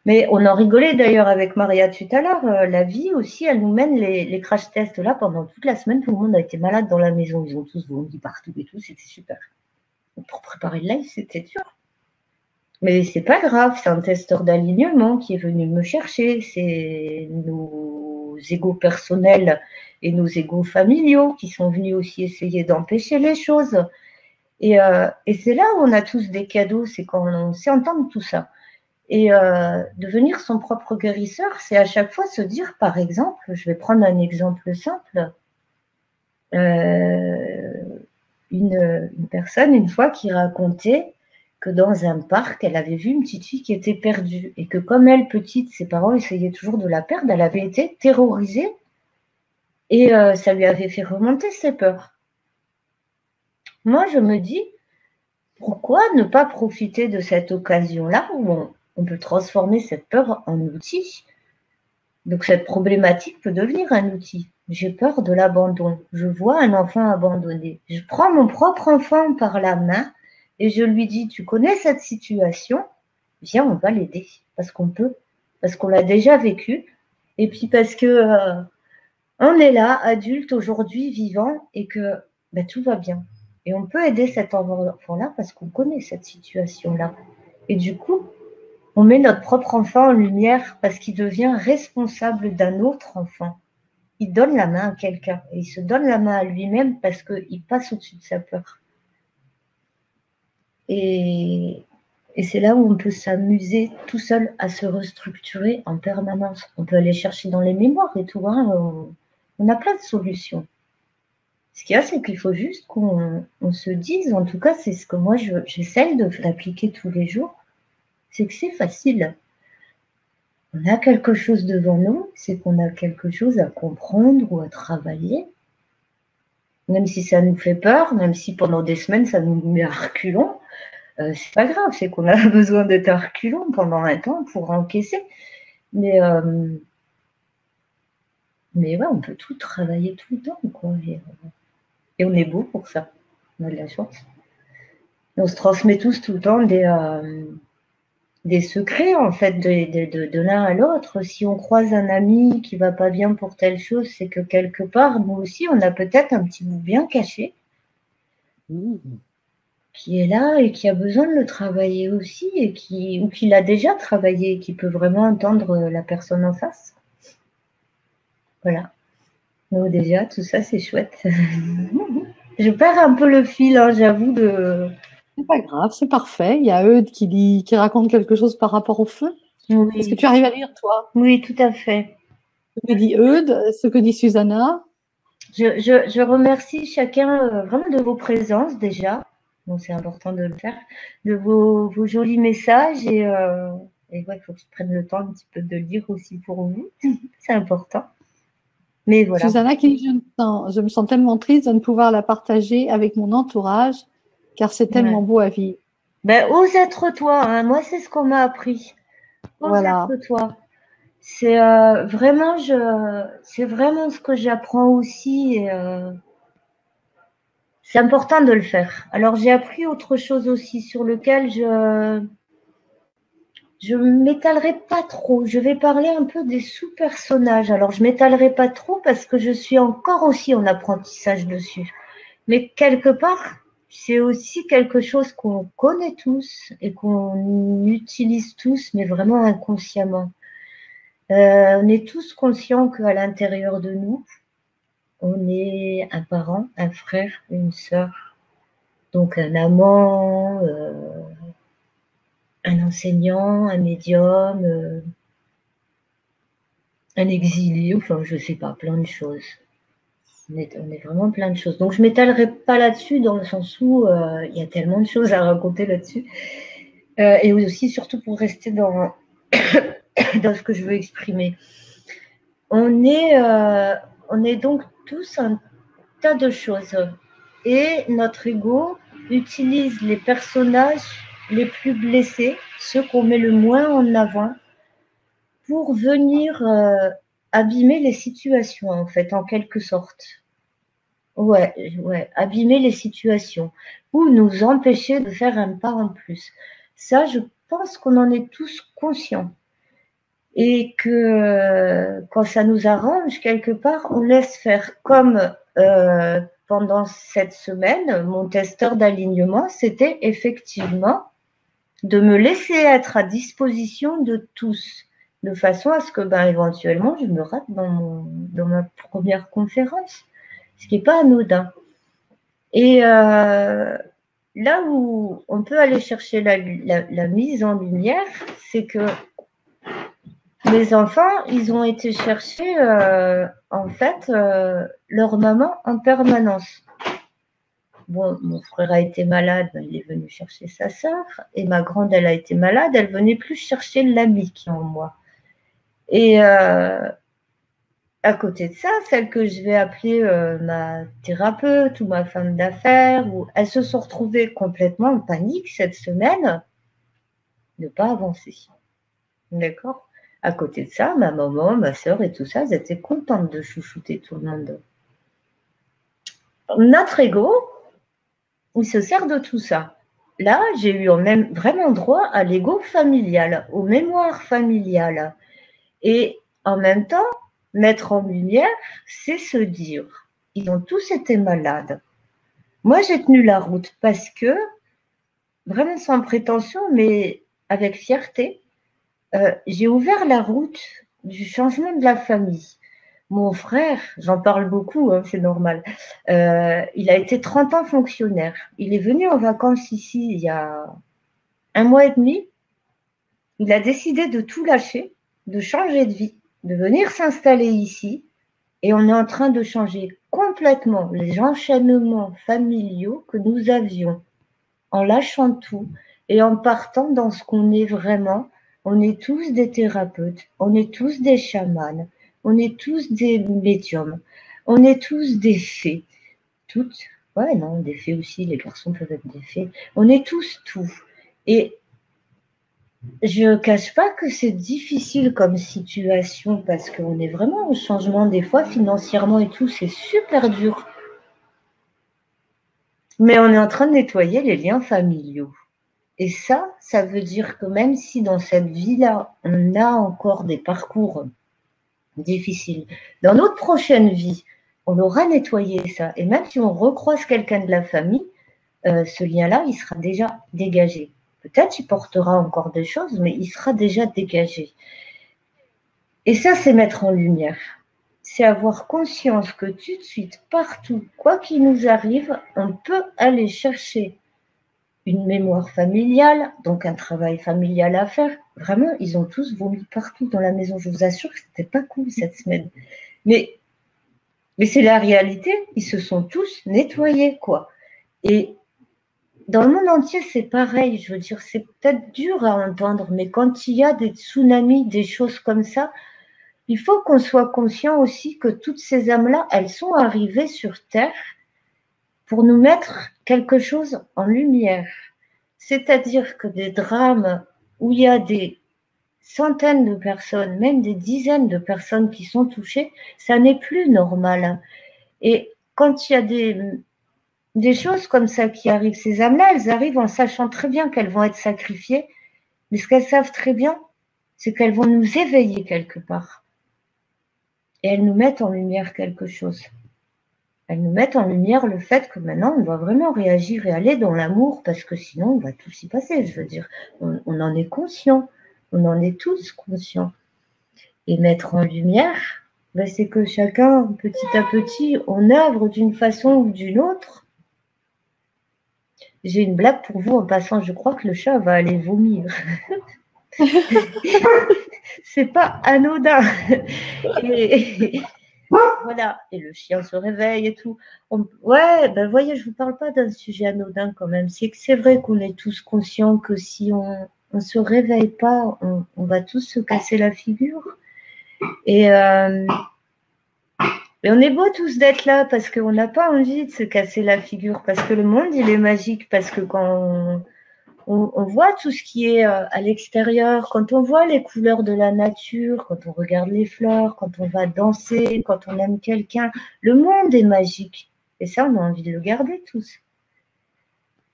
Mais on en rigolait d'ailleurs avec Maria tout à l'heure. La vie aussi, elle nous mène les crash tests là pendant toute la semaine. Tout le monde a été malade dans la maison. Ils ont tous vomi partout et tout. C'était super. Pour préparer le live, c'était dur. Mais c'est pas grave. C'est un testeur d'alignement qui est venu me chercher. C'est nos égos personnels et nos égos familiaux qui sont venus aussi essayer d'empêcher les choses. Et c'est là où on a tous des cadeaux. C'est quand on sait entendre tout ça. Et devenir son propre guérisseur, c'est à chaque fois se dire, par exemple, je vais prendre un exemple simple, une personne, une fois, qui racontait que dans un parc, elle avait vu une petite fille qui était perdue et que comme elle, petite, ses parents essayaient toujours de la perdre, elle avait été terrorisée et ça lui avait fait remonter ses peurs. Moi, je me dis, pourquoi ne pas profiter de cette occasion-là où on peut transformer cette peur en outil? Donc cette problématique peut devenir un outil. J'ai peur de l'abandon. Je vois un enfant abandonné. Je prends mon propre enfant par la main et je lui dis, tu connais cette situation? Viens, on va l'aider. Parce qu'on peut. Parce qu'on l'a déjà vécu. Et puis parce que on est là, adulte aujourd'hui, vivant, et que tout va bien. Et on peut aider cet enfant-là parce qu'on connaît cette situation-là. Et du coup, on met notre propre enfant en lumière parce qu'il devient responsable d'un autre enfant. Il donne la main à quelqu'un et il se donne la main à lui-même parce qu'il passe au-dessus de sa peur. Et c'est là où on peut s'amuser tout seul à se restructurer en permanence. On peut aller chercher dans les mémoires et tout, hein. On a plein de solutions. Ce qu'il y a, c'est qu'il faut juste qu'on se dise, en tout cas, c'est ce que moi j'essaye d'appliquer tous les jours, c'est que c'est facile. On a quelque chose devant nous, c'est qu'on a quelque chose à comprendre ou à travailler. Même si ça nous fait peur, même si pendant des semaines ça nous met à reculons, c'est pas grave, c'est qu'on a besoin d'être à reculons pendant un temps pour encaisser. Mais ouais, on peut tout travailler tout le temps, quoi. Et on est beau pour ça. On a de la chance. Et on se transmet tous tout le temps des secrets, en fait, de l'un à l'autre. Si on croise un ami qui va pas bien pour telle chose, c'est que quelque part, nous aussi, on a peut-être un petit bout bien caché qui est là et qui a besoin de le travailler aussi ou qui l'a déjà travaillé et qui peut vraiment entendre la personne en face. Voilà. Donc déjà, tout ça, c'est chouette. Je perds un peu le fil, hein, j'avoue. C'est pas grave, c'est parfait. Il y a Eudes qui raconte quelque chose par rapport au feu. Oui. Est-ce que tu arrives à lire, toi? Oui, tout à fait. Ce que dit Eudes, ce que dit Susanna. Je remercie chacun vraiment de vos présences déjà. Donc c'est important de le faire, de vos jolis messages et ouais, il faut que je prenne le temps un petit peu de lire aussi pour vous. C'est important. Mais voilà. Susanna qui dit, je me sens tellement triste de ne pouvoir la partager avec mon entourage, car c'est tellement beau à vivre. Ose être toi, hein. Moi, c'est ce qu'on m'a appris. Ose Voilà. être toi. C'est vraiment, c'est vraiment ce que j'apprends aussi. Et, c'est important de le faire. Alors, j'ai appris autre chose aussi sur lequel je m'étalerai pas trop. Je vais parler un peu des sous-personnages. Alors, je m'étalerai pas trop parce que je suis encore aussi en apprentissage dessus. Mais quelque part, c'est aussi quelque chose qu'on connaît tous et qu'on utilise tous, mais vraiment inconsciemment. On est tous conscients qu'à l'intérieur de nous, on est un parent, un frère, une sœur, donc un amant, un enseignant, un médium, un exilé, enfin je sais pas, plein de choses. On est vraiment plein de choses. Donc je m'étalerai pas là-dessus dans le sens où il y a tellement de choses à raconter là-dessus. et aussi surtout pour rester dans, dans ce que je veux exprimer. On est donc tous un tas de choses. Et notre ego utilise les personnages les plus blessés, ceux qu'on met le moins en avant, pour venir abîmer les situations, en fait, en quelque sorte. Ouais, abîmer les situations ou nous empêcher de faire un pas en plus. Ça, je pense qu'on en est tous conscients. Et que quand ça nous arrange, quelque part, on laisse faire. Comme pendant cette semaine, mon testeur d'alignement, c'était effectivement de me laisser être à disposition de tous, de façon à ce que éventuellement je me rate dans ma première conférence, ce qui n'est pas anodin. Et là où on peut aller chercher la mise en lumière, c'est que mes enfants, ils ont été chercher en fait leur maman en permanence. Bon, mon frère a été malade, il est venu chercher sa sœur, et ma grande, elle a été malade, elle venait plus chercher l'ami qui est en moi. Et à côté de ça, celle que je vais appeler ma thérapeute ou ma femme d'affaires, elles se sont retrouvées complètement en panique cette semaine de ne pas avancer. D'accord ? À côté de ça, ma maman, ma sœur et tout ça, elles étaient contentes de chouchouter tout le monde. Notre ego, il se sert de tout ça. Là, j'ai eu même vraiment droit à l'ego familial, aux mémoires familiales. Et en même temps, mettre en lumière, c'est se dire, ils ont tous été malades. Moi, j'ai tenu la route parce que, vraiment sans prétention, mais avec fierté, j'ai ouvert la route du changement de la famille. Mon frère, j'en parle beaucoup, hein, c'est normal, il a été 30 ans fonctionnaire. Il est venu en vacances ici il y a 1 mois et demi. Il a décidé de tout lâcher, de changer de vie, de venir s'installer ici. Et on est en train de changer complètement les enchaînements familiaux que nous avions en lâchant tout et en partant dans ce qu'on est vraiment. On est tous des thérapeutes, on est tous des chamans, on est tous des médiums, on est tous des fées. Toutes, ouais, non, des fées aussi, les garçons peuvent être des fées. On est tous tout. Et je ne cache pas que c'est difficile comme situation parce qu'on est vraiment au changement des fois financièrement et tout, c'est super dur. Mais on est en train de nettoyer les liens familiaux. Et ça veut dire que même si dans cette vie-là, on a encore des parcours difficiles, dans notre prochaine vie, on aura nettoyé ça. Et même si on recroise quelqu'un de la famille, ce lien-là, il sera déjà dégagé. Peut-être il portera encore des choses, mais il sera déjà dégagé. Et ça, c'est mettre en lumière. C'est avoir conscience que tout de suite, partout, quoi qu'il nous arrive, on peut aller chercher une mémoire familiale, donc un travail familial à faire. Vraiment, ils ont tous vomi partout dans la maison. Je vous assure que c'était pas cool cette semaine. Mais c'est la réalité. Ils se sont tous nettoyés, quoi. Et dans le monde entier, c'est pareil. Je veux dire, c'est peut-être dur à entendre, mais quand il y a des tsunamis, des choses comme ça, il faut qu'on soit conscient aussi que toutes ces âmes-là, elles sont arrivées sur Terre pour nous mettre quelque chose en lumière. C'est-à-dire que des drames où il y a des centaines de personnes, même des dizaines de personnes qui sont touchées, ça n'est plus normal. Et quand il y a des choses comme ça qui arrivent, ces âmes-là, elles arrivent en sachant très bien qu'elles vont être sacrifiées, mais ce qu'elles savent très bien, c'est qu'elles vont nous éveiller quelque part. Et elles nous mettent en lumière quelque chose. Elles nous mettent en lumière le fait que maintenant, on doit vraiment réagir et aller dans l'amour, parce que sinon, on va tout s'y passer. Je veux dire, on en est conscient. On en est tous conscients. Et mettre en lumière, c'est que chacun, petit à petit, on œuvre d'une façon ou d'une autre. J'ai une blague pour vous en passant. Je crois que le chat va aller vomir. C'est pas anodin. Voilà, et le chien se réveille et tout. Ouais, ben voyez, je ne vous parle pas d'un sujet anodin quand même. C'est que c'est vrai qu'on est tous conscients que si on ne se réveille pas, on va tous se casser la figure. Et, et on est beau tous d'être là parce qu'on n'a pas envie de se casser la figure, parce que le monde, il est magique, parce que quand on voit tout ce qui est à l'extérieur, quand on voit les couleurs de la nature, quand on regarde les fleurs, quand on va danser, quand on aime quelqu'un, le monde est magique. Et ça, on a envie de le garder tous.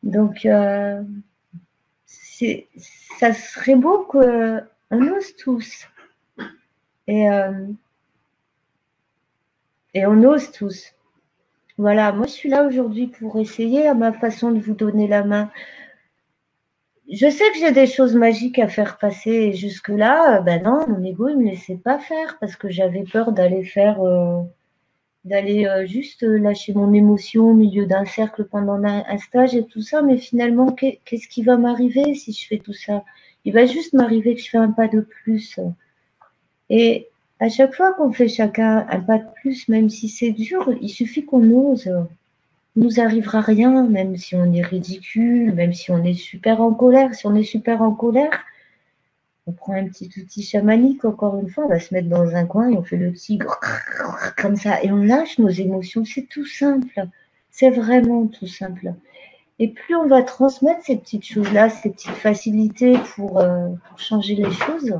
Donc, ça serait beau qu'on ose tous. Et, et on ose tous. Voilà, moi je suis là aujourd'hui pour essayer à ma façon de vous donner la main. Je sais que j'ai des choses magiques à faire passer et jusque-là, ben non, mon ego ne me laissait pas faire parce que j'avais peur d'aller juste lâcher mon émotion au milieu d'un cercle pendant un stage et tout ça. Mais finalement, qu'est-ce qui va m'arriver si je fais tout ça? Il va juste m'arriver que je fais un pas de plus. Et à chaque fois qu'on fait chacun un pas de plus, même si c'est dur, il suffit qu'on ose. Il nous arrivera rien, même si on est ridicule, même si on est super en colère. Si on est super en colère, on prend un petit outil chamanique, encore une fois, on va se mettre dans un coin et on fait le tigre comme ça. Et on lâche nos émotions. C'est tout simple. C'est vraiment tout simple. Et plus on va transmettre ces petites choses-là, ces petites facilités pour changer les choses,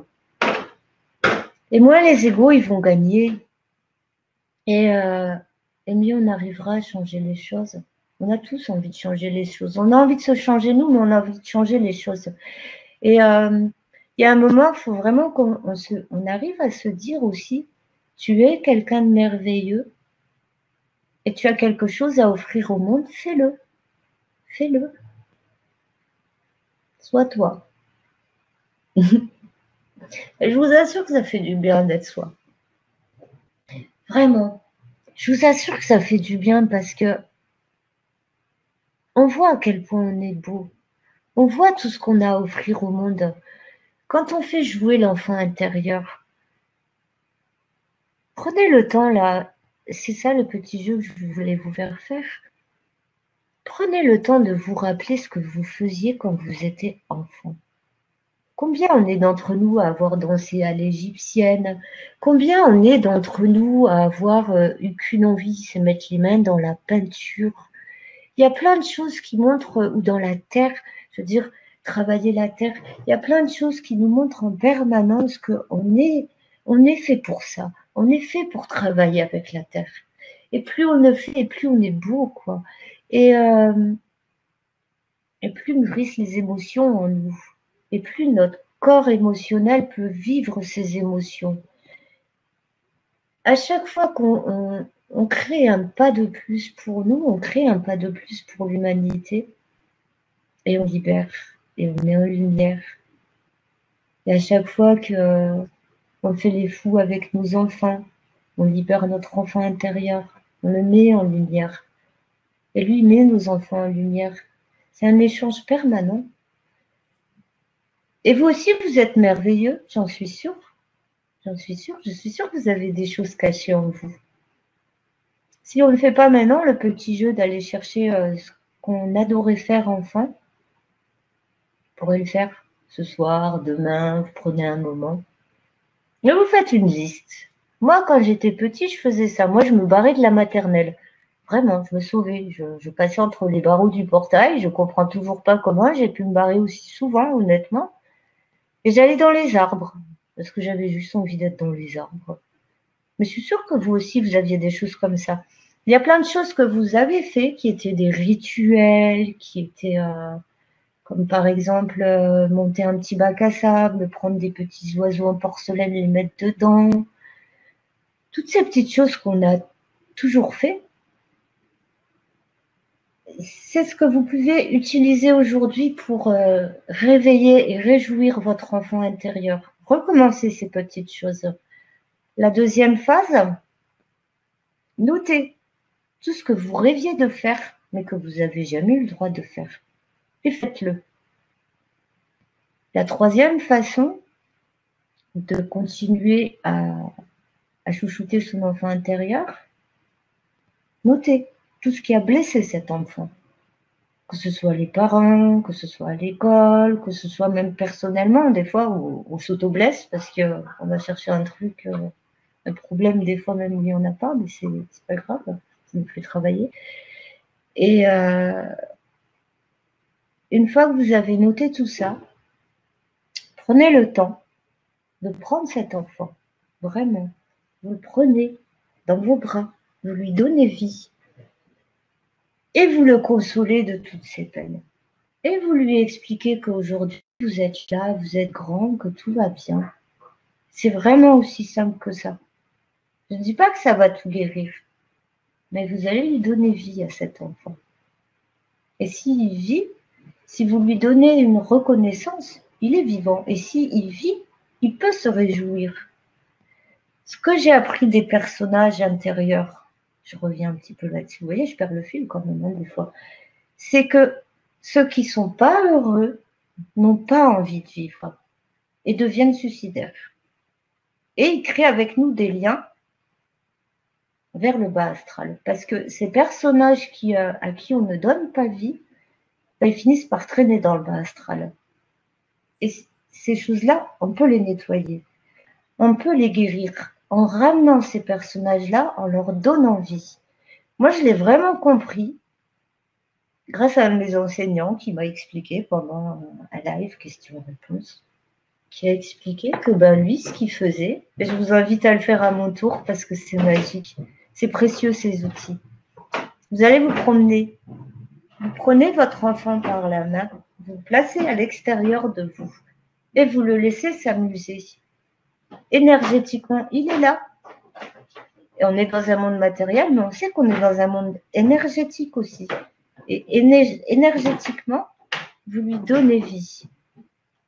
et moins les égos, ils vont gagner. Et, euh, et mieux on arrivera à changer les choses. On a tous envie de changer les choses. On a envie de se changer nous, mais on a envie de changer les choses. Et il y a un moment, il faut vraiment qu'on arrive à se dire aussi, tu es quelqu'un de merveilleux et tu as quelque chose à offrir au monde, fais-le. Fais-le. Sois toi. Et je vous assure que ça fait du bien d'être soi. Vraiment. Je vous assure que ça fait du bien parce que on voit à quel point on est beau. On voit tout ce qu'on a à offrir au monde. Quand on fait jouer l'enfant intérieur, prenez le temps là, c'est ça le petit jeu que je voulais vous faire faire. Prenez le temps de vous rappeler ce que vous faisiez quand vous étiez enfant. Combien on est d'entre nous à avoir dansé à l'égyptienne? Combien on est d'entre nous à avoir eu qu'une envie, c'est mettre les mains dans la peinture? Il y a plein de choses qui montrent, ou dans la terre, je veux dire, travailler la terre, il y a plein de choses qui nous montrent en permanence on est fait pour ça. On est fait pour travailler avec la terre. Et plus on le fait, et plus on est beau, quoi. Et, euh, et plus mûrissent les émotions en nous. Et plus notre corps émotionnel peut vivre ces émotions. À chaque fois qu'on crée un pas de plus pour nous, on crée un pas de plus pour l'humanité. Et on libère, et on met en lumière. Et à chaque fois qu'on fait les fous avec nos enfants, on libère notre enfant intérieur, on le met en lumière. Et lui met nos enfants en lumière. C'est un échange permanent. Et vous aussi, vous êtes merveilleux, j'en suis sûre. J'en suis sûre. Je suis sûre que vous avez des choses cachées en vous. Si on ne le fait pas maintenant, le petit jeu d'aller chercher ce qu'on adorait faire enfant, vous pourrez le faire ce soir, demain, vous prenez un moment. Et vous faites une liste. Moi, quand j'étais petit, je faisais ça. Moi, je me barrais de la maternelle. Vraiment, je me sauvais. Je passais entre les barreaux du portail. Je comprends toujours pas comment j'ai pu me barrer aussi souvent, honnêtement. Et j'allais dans les arbres. Parce que j'avais juste envie d'être dans les arbres. Mais je suis sûre que vous aussi, vous aviez des choses comme ça. Il y a plein de choses que vous avez fait qui étaient des rituels, qui étaient comme par exemple monter un petit bac à sable, prendre des petits oiseaux en porcelaine et les mettre dedans. Toutes ces petites choses qu'on a toujours fait, c'est ce que vous pouvez utiliser aujourd'hui pour réveiller et réjouir votre enfant intérieur. Recommencez ces petites choses. La deuxième phase, notez tout ce que vous rêviez de faire, mais que vous n'avez jamais eu le droit de faire. Et faites-le. La troisième façon de continuer à chouchouter son enfant intérieur, notez tout ce qui a blessé cet enfant. Que ce soit les parents, que ce soit à l'école, que ce soit même personnellement, des fois où on s'auto-blesse parce qu'on va chercher un truc, un problème, des fois même où il n'y en a pas, mais c'est pas grave, ça nous fait travailler. Et une fois que vous avez noté tout ça, prenez le temps de prendre cet enfant, vraiment. Vous le prenez dans vos bras, vous lui donnez vie et vous le consolez de toutes ses peines. Et vous lui expliquez qu'aujourd'hui, vous êtes là, vous êtes grand, que tout va bien. C'est vraiment aussi simple que ça. Je ne dis pas que ça va tout guérir, mais vous allez lui donner vie à cet enfant. Et s'il vit, si vous lui donnez une reconnaissance, il est vivant. Et s'il vit, il peut se réjouir. Ce que j'ai appris des personnages intérieurs, je reviens un petit peu là-dessus, vous voyez, je perds le fil quand même, des fois, c'est que ceux qui ne sont pas heureux n'ont pas envie de vivre et deviennent suicidaires. Et ils créent avec nous des liens vers le bas astral. Parce que ces personnages à qui on ne donne pas vie, ils finissent par traîner dans le bas astral. Et ces choses-là, on peut les nettoyer. On peut les guérir en ramenant ces personnages-là, en leur donnant vie. Moi, je l'ai vraiment compris grâce à un de mes enseignants qui m'a expliqué pendant un live question-réponse, qui a expliqué que lui, ce qu'il faisait, et je vous invite à le faire à mon tour parce que c'est magique, c'est précieux ces outils. Vous allez vous promener, vous prenez votre enfant par la main, vous le placez à l'extérieur de vous et vous le laissez s'amuser. Énergétiquement, il est là. Et on est dans un monde matériel, mais on sait qu'on est dans un monde énergétique aussi. Et énergétiquement, vous lui donnez vie.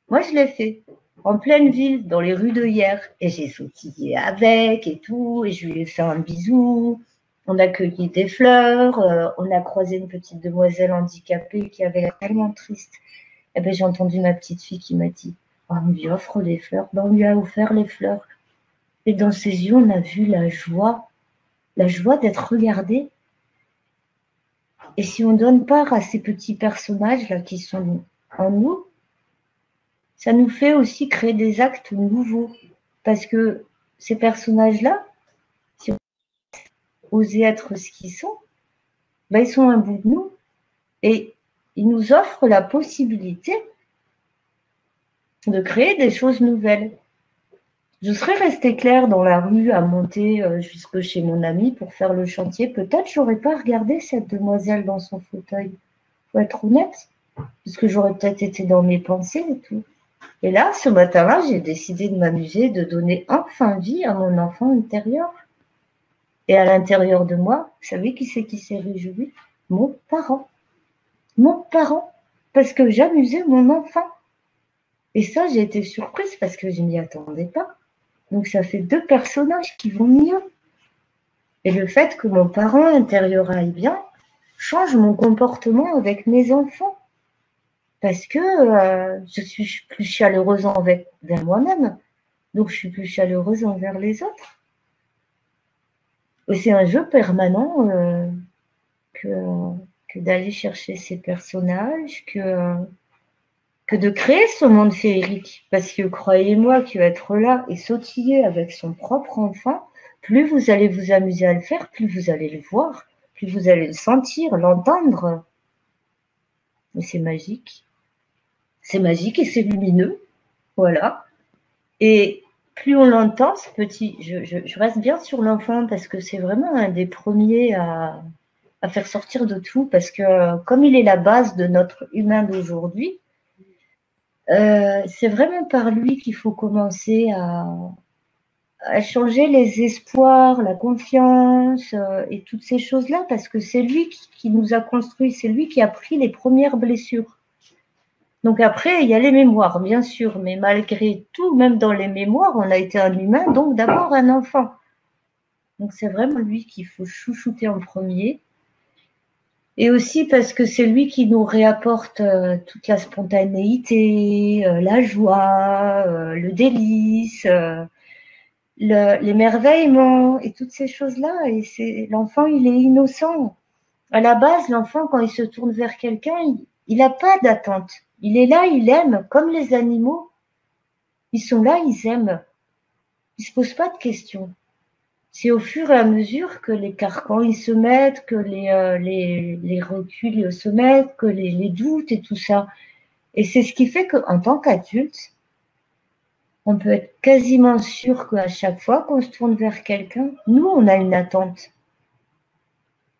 Moi, je l'ai fait en pleine ville, dans les rues de hier, et j'ai sautillé avec et tout, et je lui ai fait un bisou. On a cueilli des fleurs, on a croisé une petite demoiselle handicapée qui avait l'air tellement triste. Et ben, j'ai entendu ma petite fille qui m'a dit « on lui offre des fleurs ». Ben, on lui a offert les fleurs. Et dans ses yeux, on a vu la joie d'être regardé. Et si on donne part à ces petits personnages-là qui sont en nous, ça nous fait aussi créer des actes nouveaux. Parce que ces personnages-là, si on ose être ce qu'ils sont, ben ils sont un bout de nous. Et ils nous offrent la possibilité de créer des choses nouvelles. Je serais restée claire dans la rue à monter jusque chez mon ami pour faire le chantier. Peut-être j'aurais pas regardé cette demoiselle dans son fauteuil. Faut être honnête. Parce que j'aurais peut-être été dans mes pensées et tout. Et là, ce matin-là, j'ai décidé de m'amuser, de donner enfin vie à mon enfant intérieur. Et à l'intérieur de moi, vous savez qui c'est qui s'est réjoui? Mon parent. Mon parent. Parce que j'amusais mon enfant. Et ça, j'ai été surprise parce que je n'y attendais pas. Donc, ça fait deux personnages qui vont mieux. Et le fait que mon parent intérieur aille bien change mon comportement avec mes enfants. Parce que je suis plus chaleureuse envers moi-même. Donc, je suis plus chaleureuse envers les autres. Et c'est un jeu permanent que d'aller chercher ces personnages, que de créer ce monde féerique. Parce que croyez-moi qu'il va être là et sautiller avec son propre enfant, plus vous allez vous amuser à le faire, plus vous allez le voir, plus vous allez le sentir, l'entendre. Mais c'est magique. C'est magique et c'est lumineux. Voilà. Et plus on l'entend, ce petit, je reste bien sur l'enfant parce que c'est vraiment un des premiers à faire sortir de tout parce que comme il est la base de notre humain d'aujourd'hui, c'est vraiment par lui qu'il faut commencer à changer les espoirs, la confiance et toutes ces choses-là parce que c'est lui qui nous a construit, c'est lui qui a pris les premières blessures. Donc après, il y a les mémoires, bien sûr, mais malgré tout, même dans les mémoires, on a été un humain, donc d'abord un enfant. Donc c'est vraiment lui qu'il faut chouchouter en premier. Et aussi parce que c'est lui qui nous réapporte toute la spontanéité, la joie, le délice. l'émerveillement et toutes ces choses-là. Et l'enfant, il est innocent. À la base, l'enfant, quand il se tourne vers quelqu'un, il n'a pas d'attente. Il est là, il aime, comme les animaux. Ils sont là, ils aiment. Ils ne se posent pas de questions. C'est au fur et à mesure que les carcans ils se mettent, que les reculs se mettent, que les doutes et tout ça. Et c'est ce qui fait qu'en tant qu'adulte, on peut être quasiment sûr qu'à chaque fois qu'on se tourne vers quelqu'un, nous, on a une attente.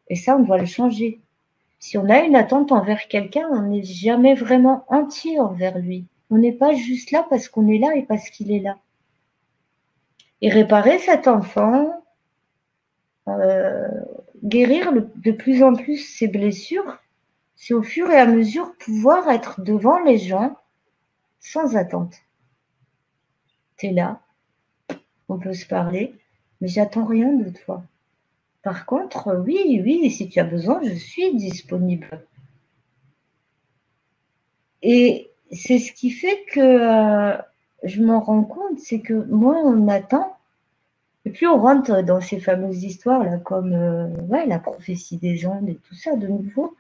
Et ça, on doit le changer. Si on a une attente envers quelqu'un, on n'est jamais vraiment entier envers lui. On n'est pas juste là parce qu'on est là et parce qu'il est là. Et réparer cet enfant, guérir de plus en plus ses blessures, c'est au fur et à mesure pouvoir être devant les gens sans attente. T'es là, on peut se parler, mais j'attends rien de toi. Par contre, oui, si tu as besoin, je suis disponible. Et c'est ce qui fait que je m'en rends compte, c'est que moins on attend, et plus on rentre dans ces fameuses histoires-là, comme la prophétie des Andes et tout ça, de nouveau,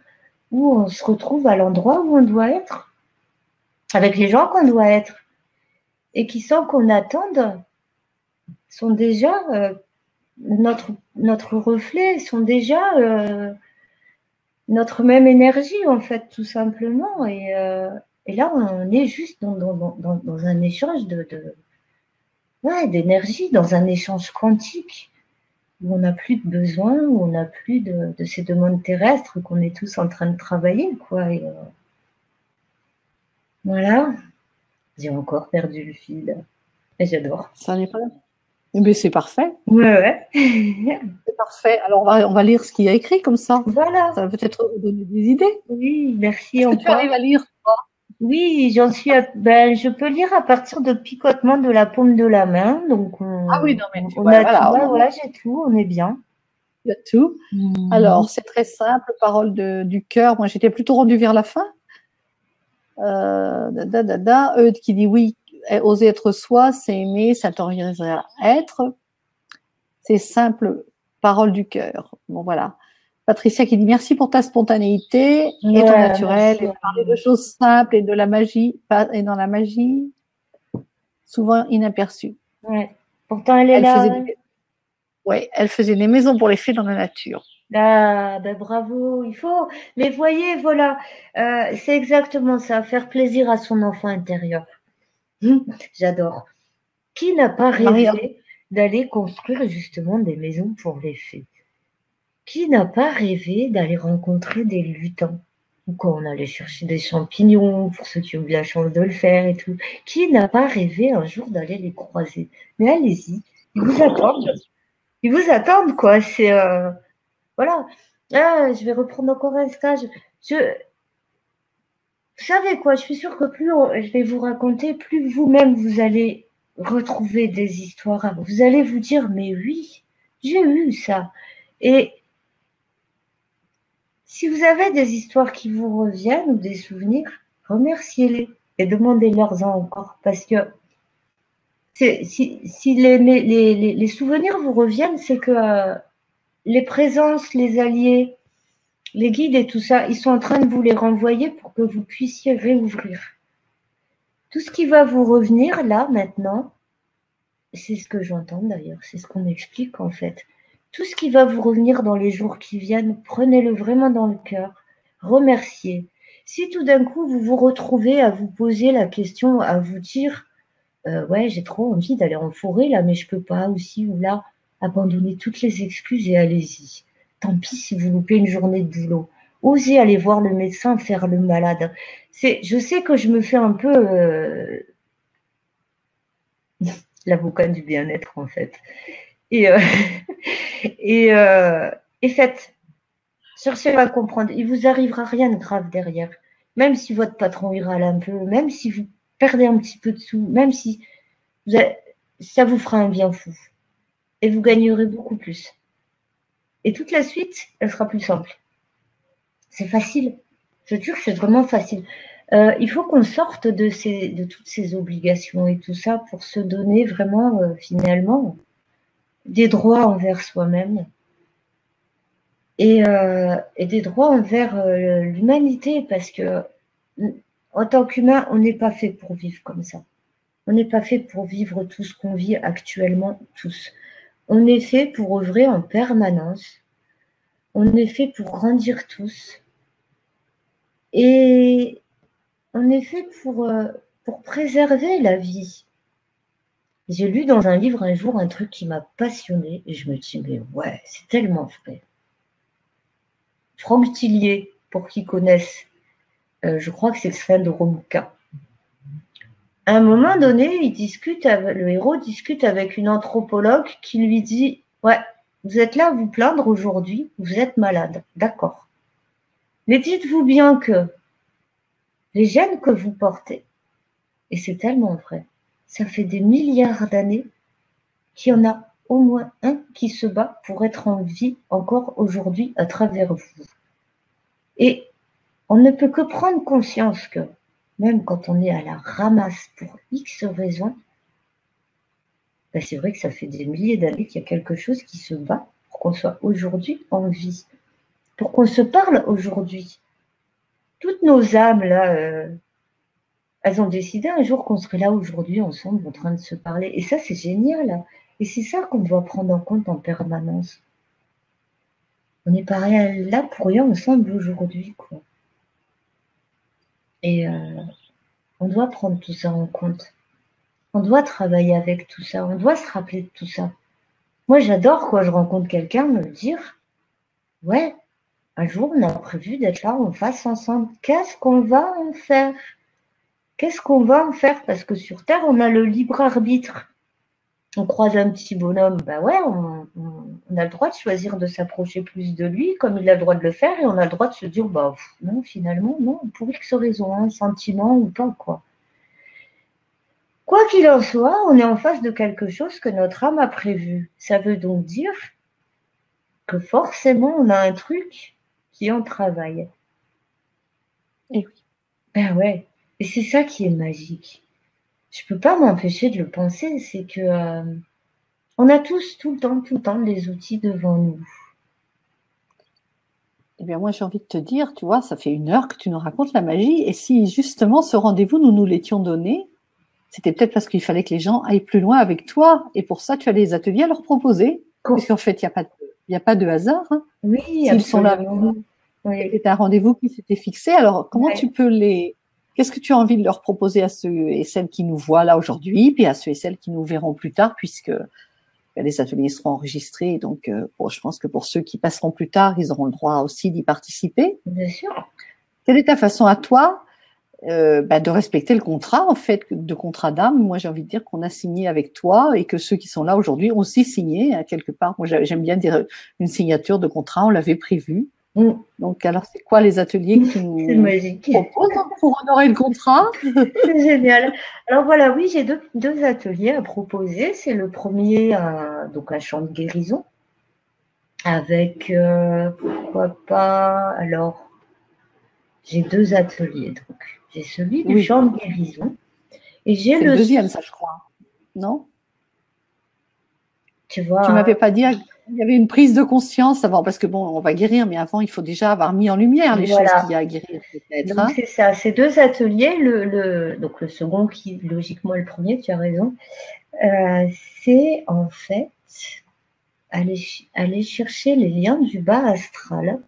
où on se retrouve à l'endroit où on doit être, avec les gens qu'on doit être, et qui, sans qu'on attende, sont déjà notre reflet, sont déjà notre même énergie, en fait, tout simplement. Et là, on est juste dans un échange d'énergie, dans un échange quantique, où on n'a plus de besoin, où on n'a plus de ces demandes terrestres qu'on est tous en train de travailler, quoi. Et, voilà. J'ai encore perdu le fil. Et j'adore. Ça n'est pas là. Mais c'est parfait. Ouais. C'est parfait. Alors, on va lire ce qu'il y a écrit comme ça. Voilà. Ça va peut-être vous donner des idées. Oui, merci Est-ce encore. que tu arrives à lire, toi? Oui, j'en suis. Je peux lire à partir de picotement de la paume de la main. Donc, Ah oui, non, mais on a voilà, tout. Ouais, j'ai tout. On est bien. il y a tout. Alors, c'est très simple. Parole du cœur. Moi, j'étais plutôt rendue vers la fin. Eudes qui dit oui, oser être soi, c'est aimer, s'autoriser à être. C'est simple, parole du cœur. Bon, voilà. Patricia qui dit merci pour ta spontanéité et ton naturel, et parler de choses simples et de la magie, et dans la magie, souvent inaperçue. Ouais. Pourtant, elle est là. Elle faisait des maisons pour les fées dans la nature. Ah, ben bravo, il faut. Mais voyez, voilà, c'est exactement ça, faire plaisir à son enfant intérieur. J'adore. Qui n'a pas rêvé d'aller construire justement des maisons pour les fées? Qui n'a pas rêvé d'aller rencontrer des lutins? Ou quand on allait chercher des champignons, pour ceux qui ont eu la chance de le faire et tout. Qui n'a pas rêvé un jour d'aller les croiser? Mais allez-y, ils vous attendent. Ils vous attendent, quoi. C'est voilà. Ah, je vais reprendre encore un stage. Vous savez quoi, je suis sûre que plus je vais vous raconter, plus vous-même vous allez retrouver des histoires. Vous allez vous dire, mais oui, j'ai eu ça. Et si vous avez des histoires qui vous reviennent ou des souvenirs, remerciez-les et demandez-leur encore. Parce que si les souvenirs vous reviennent, c'est que les présences, les alliés, les guides et tout ça, ils sont en train de vous les renvoyer pour que vous puissiez réouvrir. Tout ce qui va vous revenir là, maintenant, c'est ce que j'entends d'ailleurs, c'est ce qu'on m'explique en fait. Tout ce qui va vous revenir dans les jours qui viennent, prenez-le vraiment dans le cœur, remerciez. Si tout d'un coup vous vous retrouvez à vous poser la question, à vous dire ouais, j'ai trop envie d'aller en forêt là, mais je peux pas, ou ci ou là, abandonnez toutes les excuses et allez-y. Tant pis si vous loupez une journée de boulot. Osez aller voir le médecin, faire le malade. Je sais que je me fais un peu l'avocat du bien-être en fait. Et, et faites. Cherchez à comprendre. Il vous arrivera rien de grave derrière. Même si votre patron y râle un peu, même si vous perdez un petit peu de sous, même si ça vous fera un bien fou. Et vous gagnerez beaucoup plus. Et toute la suite, elle sera plus simple. C'est facile. Je jure que c'est vraiment facile. Il faut qu'on sorte de toutes ces obligations et tout ça pour se donner vraiment, finalement, des droits envers soi-même et des droits envers l'humanité, parce que en tant qu'humain, on n'est pas fait pour vivre comme ça. On n'est pas fait pour vivre tout ce qu'on vit actuellement, tous. On est fait pour œuvrer en permanence. On est fait pour grandir tous. Et on est fait pour préserver la vie. J'ai lu dans un livre un jour un truc qui m'a passionnée et je me dis, mais ouais, c'est tellement vrai. Franck Tillier, pour qui connaissent, je crois que c'est le syndrome K. À un moment donné, le héros discute avec une anthropologue qui lui dit, ouais, vous êtes là à vous plaindre aujourd'hui, vous êtes malade, d'accord. Mais dites-vous bien que les gènes que vous portez, et c'est tellement vrai, ça fait des milliards d'années qu'il y en a au moins un qui se bat pour être en vie encore aujourd'hui à travers vous. Et on ne peut que prendre conscience que même quand on est à la ramasse pour X raisons, ben c'est vrai que ça fait des milliers d'années qu'il y a quelque chose qui se bat pour qu'on soit aujourd'hui en vie, pour qu'on se parle aujourd'hui. Toutes nos âmes, là, elles ont décidé un jour qu'on serait là aujourd'hui ensemble en train de se parler. Et ça, c'est génial. Et c'est ça qu'on doit prendre en compte en permanence. On n'est pas là pour rien ensemble aujourd'hui, quoi. Et on doit prendre tout ça en compte. On doit travailler avec tout ça. On doit se rappeler de tout ça. Moi, j'adore quand je rencontre quelqu'un me dire, ouais, un jour, on a prévu d'être là en face ensemble. Qu'est-ce qu'on va en faire? Qu'est-ce qu'on va en faire? Parce que sur Terre, on a le libre arbitre. On croise un petit bonhomme, ben ouais, on a le droit de choisir de s'approcher plus de lui, comme il a le droit de le faire, et on a le droit de se dire, bah non, finalement, non, pour X raison, hein, sentiment ou pas, quoi. Quoi qu'il en soit, on est en face de quelque chose que notre âme a prévu. Ça veut donc dire que forcément, on a un truc qui est en travail. Et oui. Ben ouais, et c'est ça qui est magique. Je peux pas m'empêcher de le penser, c'est que on a tous tout le temps les outils devant nous. Eh bien, moi, j'ai envie de te dire, tu vois, ça fait 1 heure que tu nous racontes la magie. Et si justement ce rendez-vous, nous nous l'étions donné, c'était peut-être parce qu'il fallait que les gens aillent plus loin avec toi. Et pour ça, tu as des ateliers à leur proposer. Puisqu'en fait, il n'y a pas de hasard. Hein. Oui, S'ils sont là avec nous, oui. c'était un rendez-vous qui s'était fixé. Alors, comment tu peux qu'est-ce que tu as envie de leur proposer à ceux et celles qui nous voient là aujourd'hui, puis à ceux et celles qui nous verront plus tard, puisque les ateliers seront enregistrés. Donc, je pense que pour ceux qui passeront plus tard, ils auront le droit aussi d'y participer. Bien sûr. Quelle est ta façon à toi de respecter le contrat, en fait, de contrat d'âme? Moi, j'ai envie de dire qu'on a signé avec toi et que ceux qui sont là aujourd'hui ont aussi signé, hein, quelque part. Moi, j'aime bien dire une signature de contrat, on l'avait prévu. Donc, alors, c'est quoi les ateliers que tu nous proposes pour honorer le contrat? C'est génial. Alors voilà, oui, j'ai deux ateliers à proposer. C'est le premier, donc un chant de guérison, avec, pourquoi pas, alors, j'ai 2 ateliers. Donc, j'ai celui du chant de guérison. Et j'ai le deuxième, ça, je crois. Non? Tu vois. Tu m'avais pas dit, il y avait une prise de conscience avant, parce que bon, on va guérir, mais avant, il faut déjà avoir mis en lumière les choses qu'il y a à guérir, peut-être. Donc, c'est ça, ces 2 ateliers, donc le second qui, logiquement, est le premier, tu as raison, c'est en fait aller chercher les liens du bas astral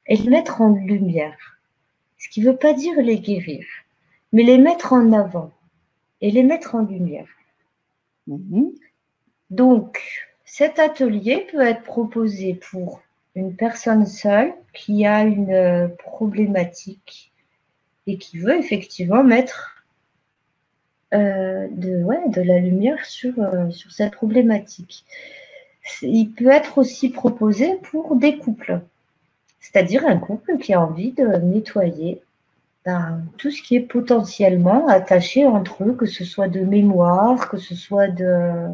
et les mettre en lumière. Ce qui ne veut pas dire les guérir, mais les mettre en avant et les mettre en lumière. Donc, cet atelier peut être proposé pour une personne seule qui a une problématique et qui veut effectivement mettre de la lumière sur cette problématique. Il peut être aussi proposé pour des couples, c'est-à-dire un couple qui a envie de nettoyer tout ce qui est potentiellement attaché entre eux, que ce soit de mémoire, que ce soit de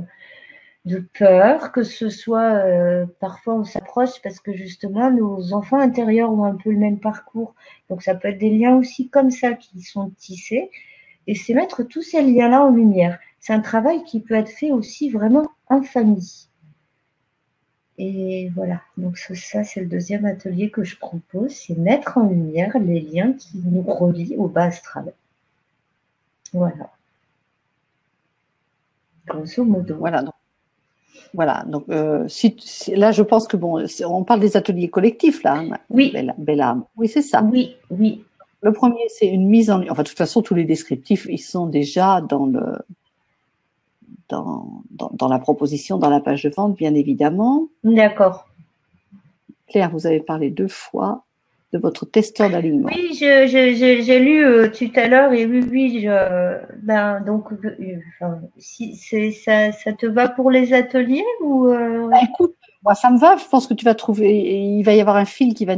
peur, que ce soit parfois on s'approche parce que justement nos enfants intérieurs ont un peu le même parcours. Donc ça peut être des liens aussi comme ça qui sont tissés. Et c'est mettre tous ces liens-là en lumière. C'est un travail qui peut être fait aussi vraiment en famille. Et voilà, donc ça c'est le deuxième atelier que je propose, c'est mettre en lumière les liens qui nous relient au bas astral. Voilà. Grosso modo. Voilà, donc là je pense que bon, on parle des ateliers collectifs là, hein, oui. Belle âme. Oui, c'est ça. Oui, oui. Le premier, c'est une mise en, enfin de toute façon tous les descriptifs, ils sont déjà dans la proposition, dans la page de vente, bien évidemment. D'accord. Claire, vous avez parlé 2 fois de votre testeur d'alignement. Oui, j'ai lu tout à l'heure et oui, donc, si ça te va pour les ateliers ou Écoute, moi ça me va. Je pense que tu vas trouver, il va y avoir un fil qui va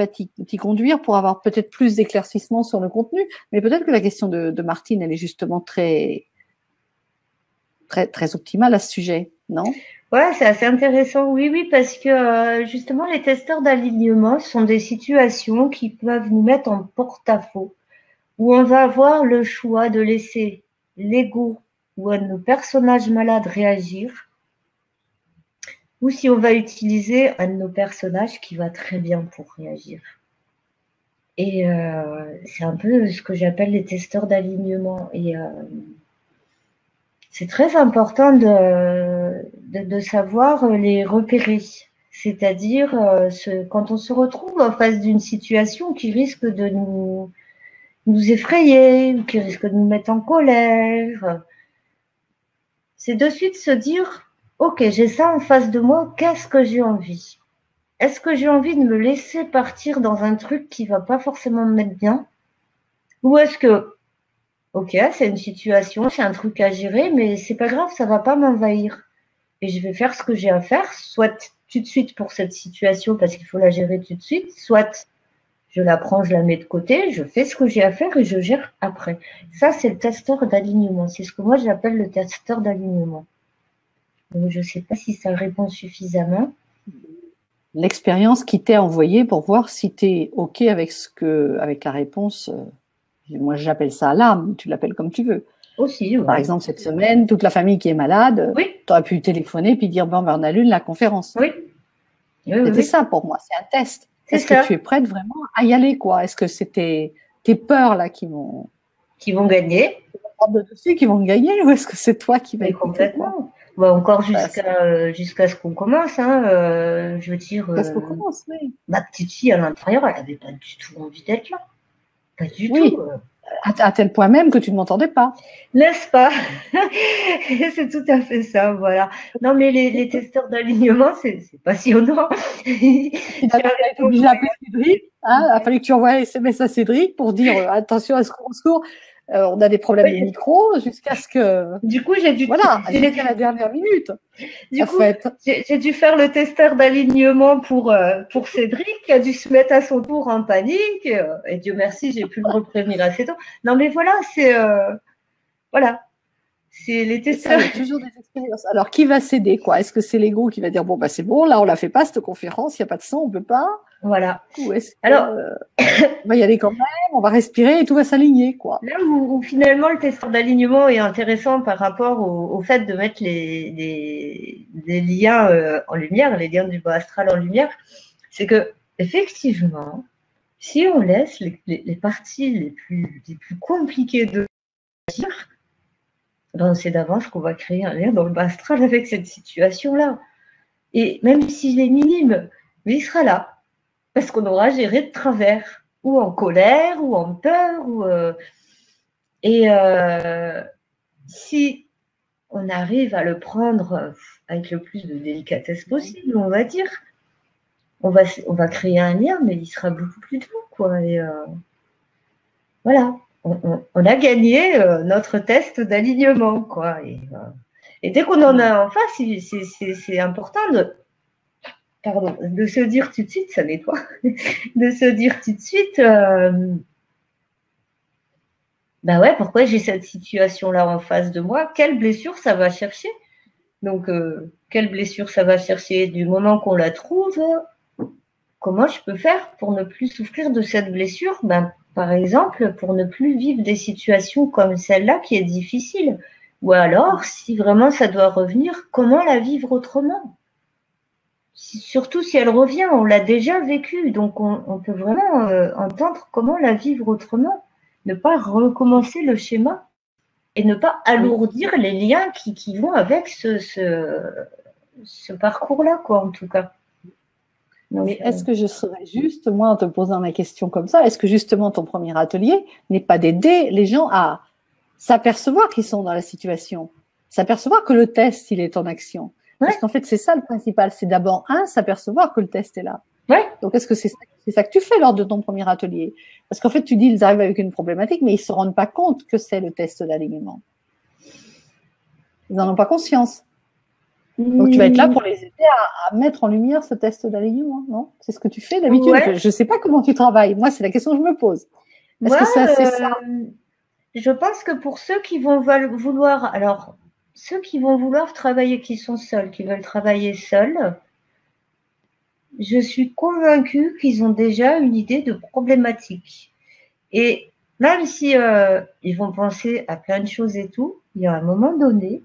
t'y conduire pour avoir peut-être plus d'éclaircissement sur le contenu. Mais peut-être que la question de Martine, elle est justement très, très, très optimale à ce sujet, non? Ouais, c'est assez intéressant. Oui, parce que justement, les testeurs d'alignement sont des situations qui peuvent nous mettre en porte-à-faux, où on va avoir le choix de laisser l'ego ou un de nos personnages malades réagir, ou si on va utiliser un de nos personnages qui va très bien pour réagir. Et c'est un peu ce que j'appelle les testeurs d'alignement. Et c'est très important de savoir les repérer. C'est-à-dire, quand on se retrouve en face d'une situation qui risque de nous effrayer, ou qui risque de nous mettre en colère, c'est de suite se dire, ok, j'ai ça en face de moi, qu'est-ce que j'ai envie? Est-ce que j'ai envie de me laisser partir dans un truc qui va pas forcément me mettre bien? Ou est-ce que, ok, c'est une situation, c'est un truc à gérer, mais c'est pas grave, ça va pas m'envahir. Et je vais faire ce que j'ai à faire, soit tout de suite pour cette situation parce qu'il faut la gérer tout de suite, soit je la prends, je la mets de côté, je fais ce que j'ai à faire et je gère après. Ça, c'est le testeur d'alignement. C'est ce que moi j'appelle le testeur d'alignement. Donc, je ne sais pas si ça répond suffisamment. L'expérience qui t'est envoyée pour voir si tu es OK avec avec la réponse. Moi, j'appelle ça l'âme, tu l'appelles comme tu veux. Aussi, ouais. Par exemple, cette semaine, toute la famille qui est malade, oui. tu aurais pu téléphoner puis dire, bon, ben, on annule la conférence. Oui. C'était ça pour moi, c'est un test. Est-ce ça. que tu es prête vraiment à y aller, quoi? Est-ce que c'était tes peurs là qui vont gagner, qui vont gagner, ou est-ce que c'est toi qui vas écouter, complètement. Quoi? Encore jusqu'à ce qu'on commence, hein, je veux dire. Qu'est-ce qu'on commence, oui. Ma petite fille à l'intérieur, elle n'avait pas du tout envie d'être là. Pas du oui. tout. À tel point même que tu ne m'entendais pas. N'est-ce pas? C'est tout à fait ça, voilà. Non, mais les testeurs d'alignement, c'est passionnant. Finalement, tu as été obligé d'appeler Cédric. Hein, il a fallu que tu envoies un SMS à Cédric pour dire attention, au secours, on a des problèmes de micro, jusqu'à ce que. Du coup, j'ai dû. Voilà, jusqu'à la dernière minute. Du coup, j'ai dû faire le testeur d'alignement pour Cédric, qui a dû se mettre à son tour en panique. Et Dieu merci, j'ai pu le prévenir assez tôt. Non, mais voilà, c'est. Voilà. C'est les testeurs. Il y a toujours des expériences. Alors, qui va céder, quoi? Est-ce que c'est l'ego qui va dire, bon, bah, c'est bon, là, on la fait pas, cette conférence, il n'y a pas de son, on peut pas? Voilà. Ou est-ce on va y aller quand même, on va respirer et tout va s'aligner, quoi. Là où finalement le testeur d'alignement est intéressant par rapport au fait de mettre les liens en lumière, les liens du bas astral en lumière, c'est que effectivement, si on laisse les parties les plus compliquées de dire, ben on sait d'avance qu'on va créer un lien dans le bas astral avec cette situation-là. Et même s'il est minime, mais il sera là, parce qu'on aura géré de travers, ou en colère, ou en peur, et si on arrive à le prendre avec le plus de délicatesse possible, on va dire, on va créer un lien, mais il sera beaucoup plus doux, quoi. Et voilà, on a gagné notre test d'alignement, quoi. Et dès qu'on en a en face, c'est important de se dire tout de suite, ça nettoie, de se dire tout de suite, ben ouais, pourquoi j'ai cette situation-là en face de moi? Quelle blessure ça va chercher? Donc, quelle blessure ça va chercher? Du moment qu'on la trouve, comment je peux faire pour ne plus souffrir de cette blessure? Ben, par exemple, pour ne plus vivre des situations comme celle-là qui est difficile. Ou alors, si vraiment ça doit revenir, comment la vivre autrement? surtout si elle revient, on l'a déjà vécu, donc on peut vraiment entendre comment la vivre autrement, ne pas recommencer le schéma et ne pas alourdir les liens qui vont avec ce parcours-là, quoi, en tout cas. Donc, mais est-ce que je serais juste, moi, en te posant la question comme ça, est-ce que justement ton premier atelier n'est pas d'aider les gens à s'apercevoir qu'ils sont dans la situation, s'apercevoir que le test, il est en action? Parce qu'en fait, c'est ça le principal, c'est d'abord, s'apercevoir que le test est là. Ouais. Donc, est-ce que c'est ça que tu fais lors de ton premier atelier? Parce qu'en fait, tu dis, ils arrivent avec une problématique, mais ils se rendent pas compte que c'est le test d'alignement. Ils n'en ont pas conscience. Donc, tu vas être là pour les aider à mettre en lumière ce test d'alignement, non? C'est ce que tu fais d'habitude. Je ne sais pas comment tu travailles. Moi, c'est la question que je me pose. Est-ce que c'est ça? Je pense que pour ceux qui vont vouloir, alors, ceux qui vont vouloir travailler, qui sont seuls, qui veulent travailler seuls, je suis convaincue qu'ils ont déjà une idée de problématique. Et même si ils vont penser à plein de choses et tout, il y a un moment donné,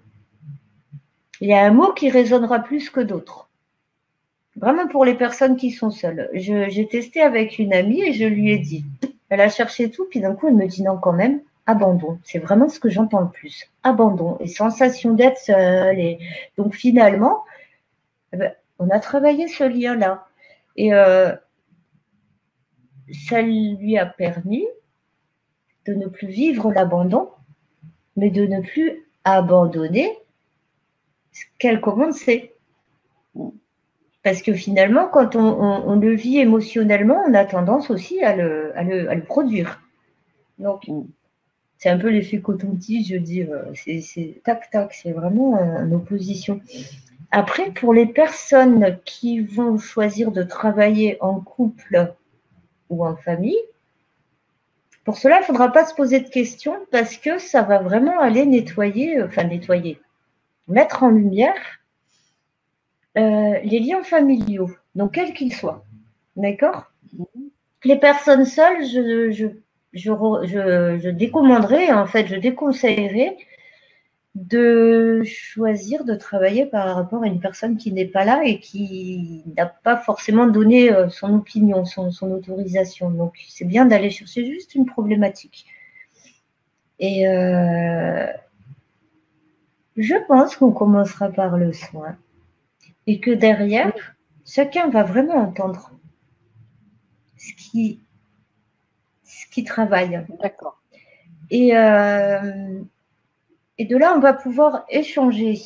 il y a un mot qui résonnera plus que d'autres. Vraiment pour les personnes qui sont seules. J'ai testé avec une amie et je lui ai dit. Elle a cherché tout, puis d'un coup, elle me dit non quand même, abandon. C'est vraiment ce que j'entends le plus. Abandon et sensation d'être seule. Et donc finalement, on a travaillé ce lien-là. Et ça lui a permis de ne plus vivre l'abandon, mais de ne plus abandonner ce qu'elle commençait. Parce que finalement, quand on le vit émotionnellement, on a tendance aussi à le produire. Donc, c'est un peu l'effet coton-tige, je dis, c'est tac-tac, c'est vraiment en opposition. Après, pour les personnes qui vont choisir de travailler en couple ou en famille, pour cela, il ne faudra pas se poser de questions parce que ça va vraiment aller nettoyer, mettre en lumière les liens familiaux, donc quels qu'ils soient. D'accord? Les personnes seules, je décommanderais, en fait, je déconseillerais de choisir de travailler par rapport à une personne qui n'est pas là et qui n'a pas forcément donné son opinion, son autorisation. Donc, c'est bien d'aller chercher juste une problématique. Et je pense qu'on commencera par le soin et que derrière, chacun va vraiment entendre ce qui travaille. D'accord. Et de là, on va pouvoir échanger,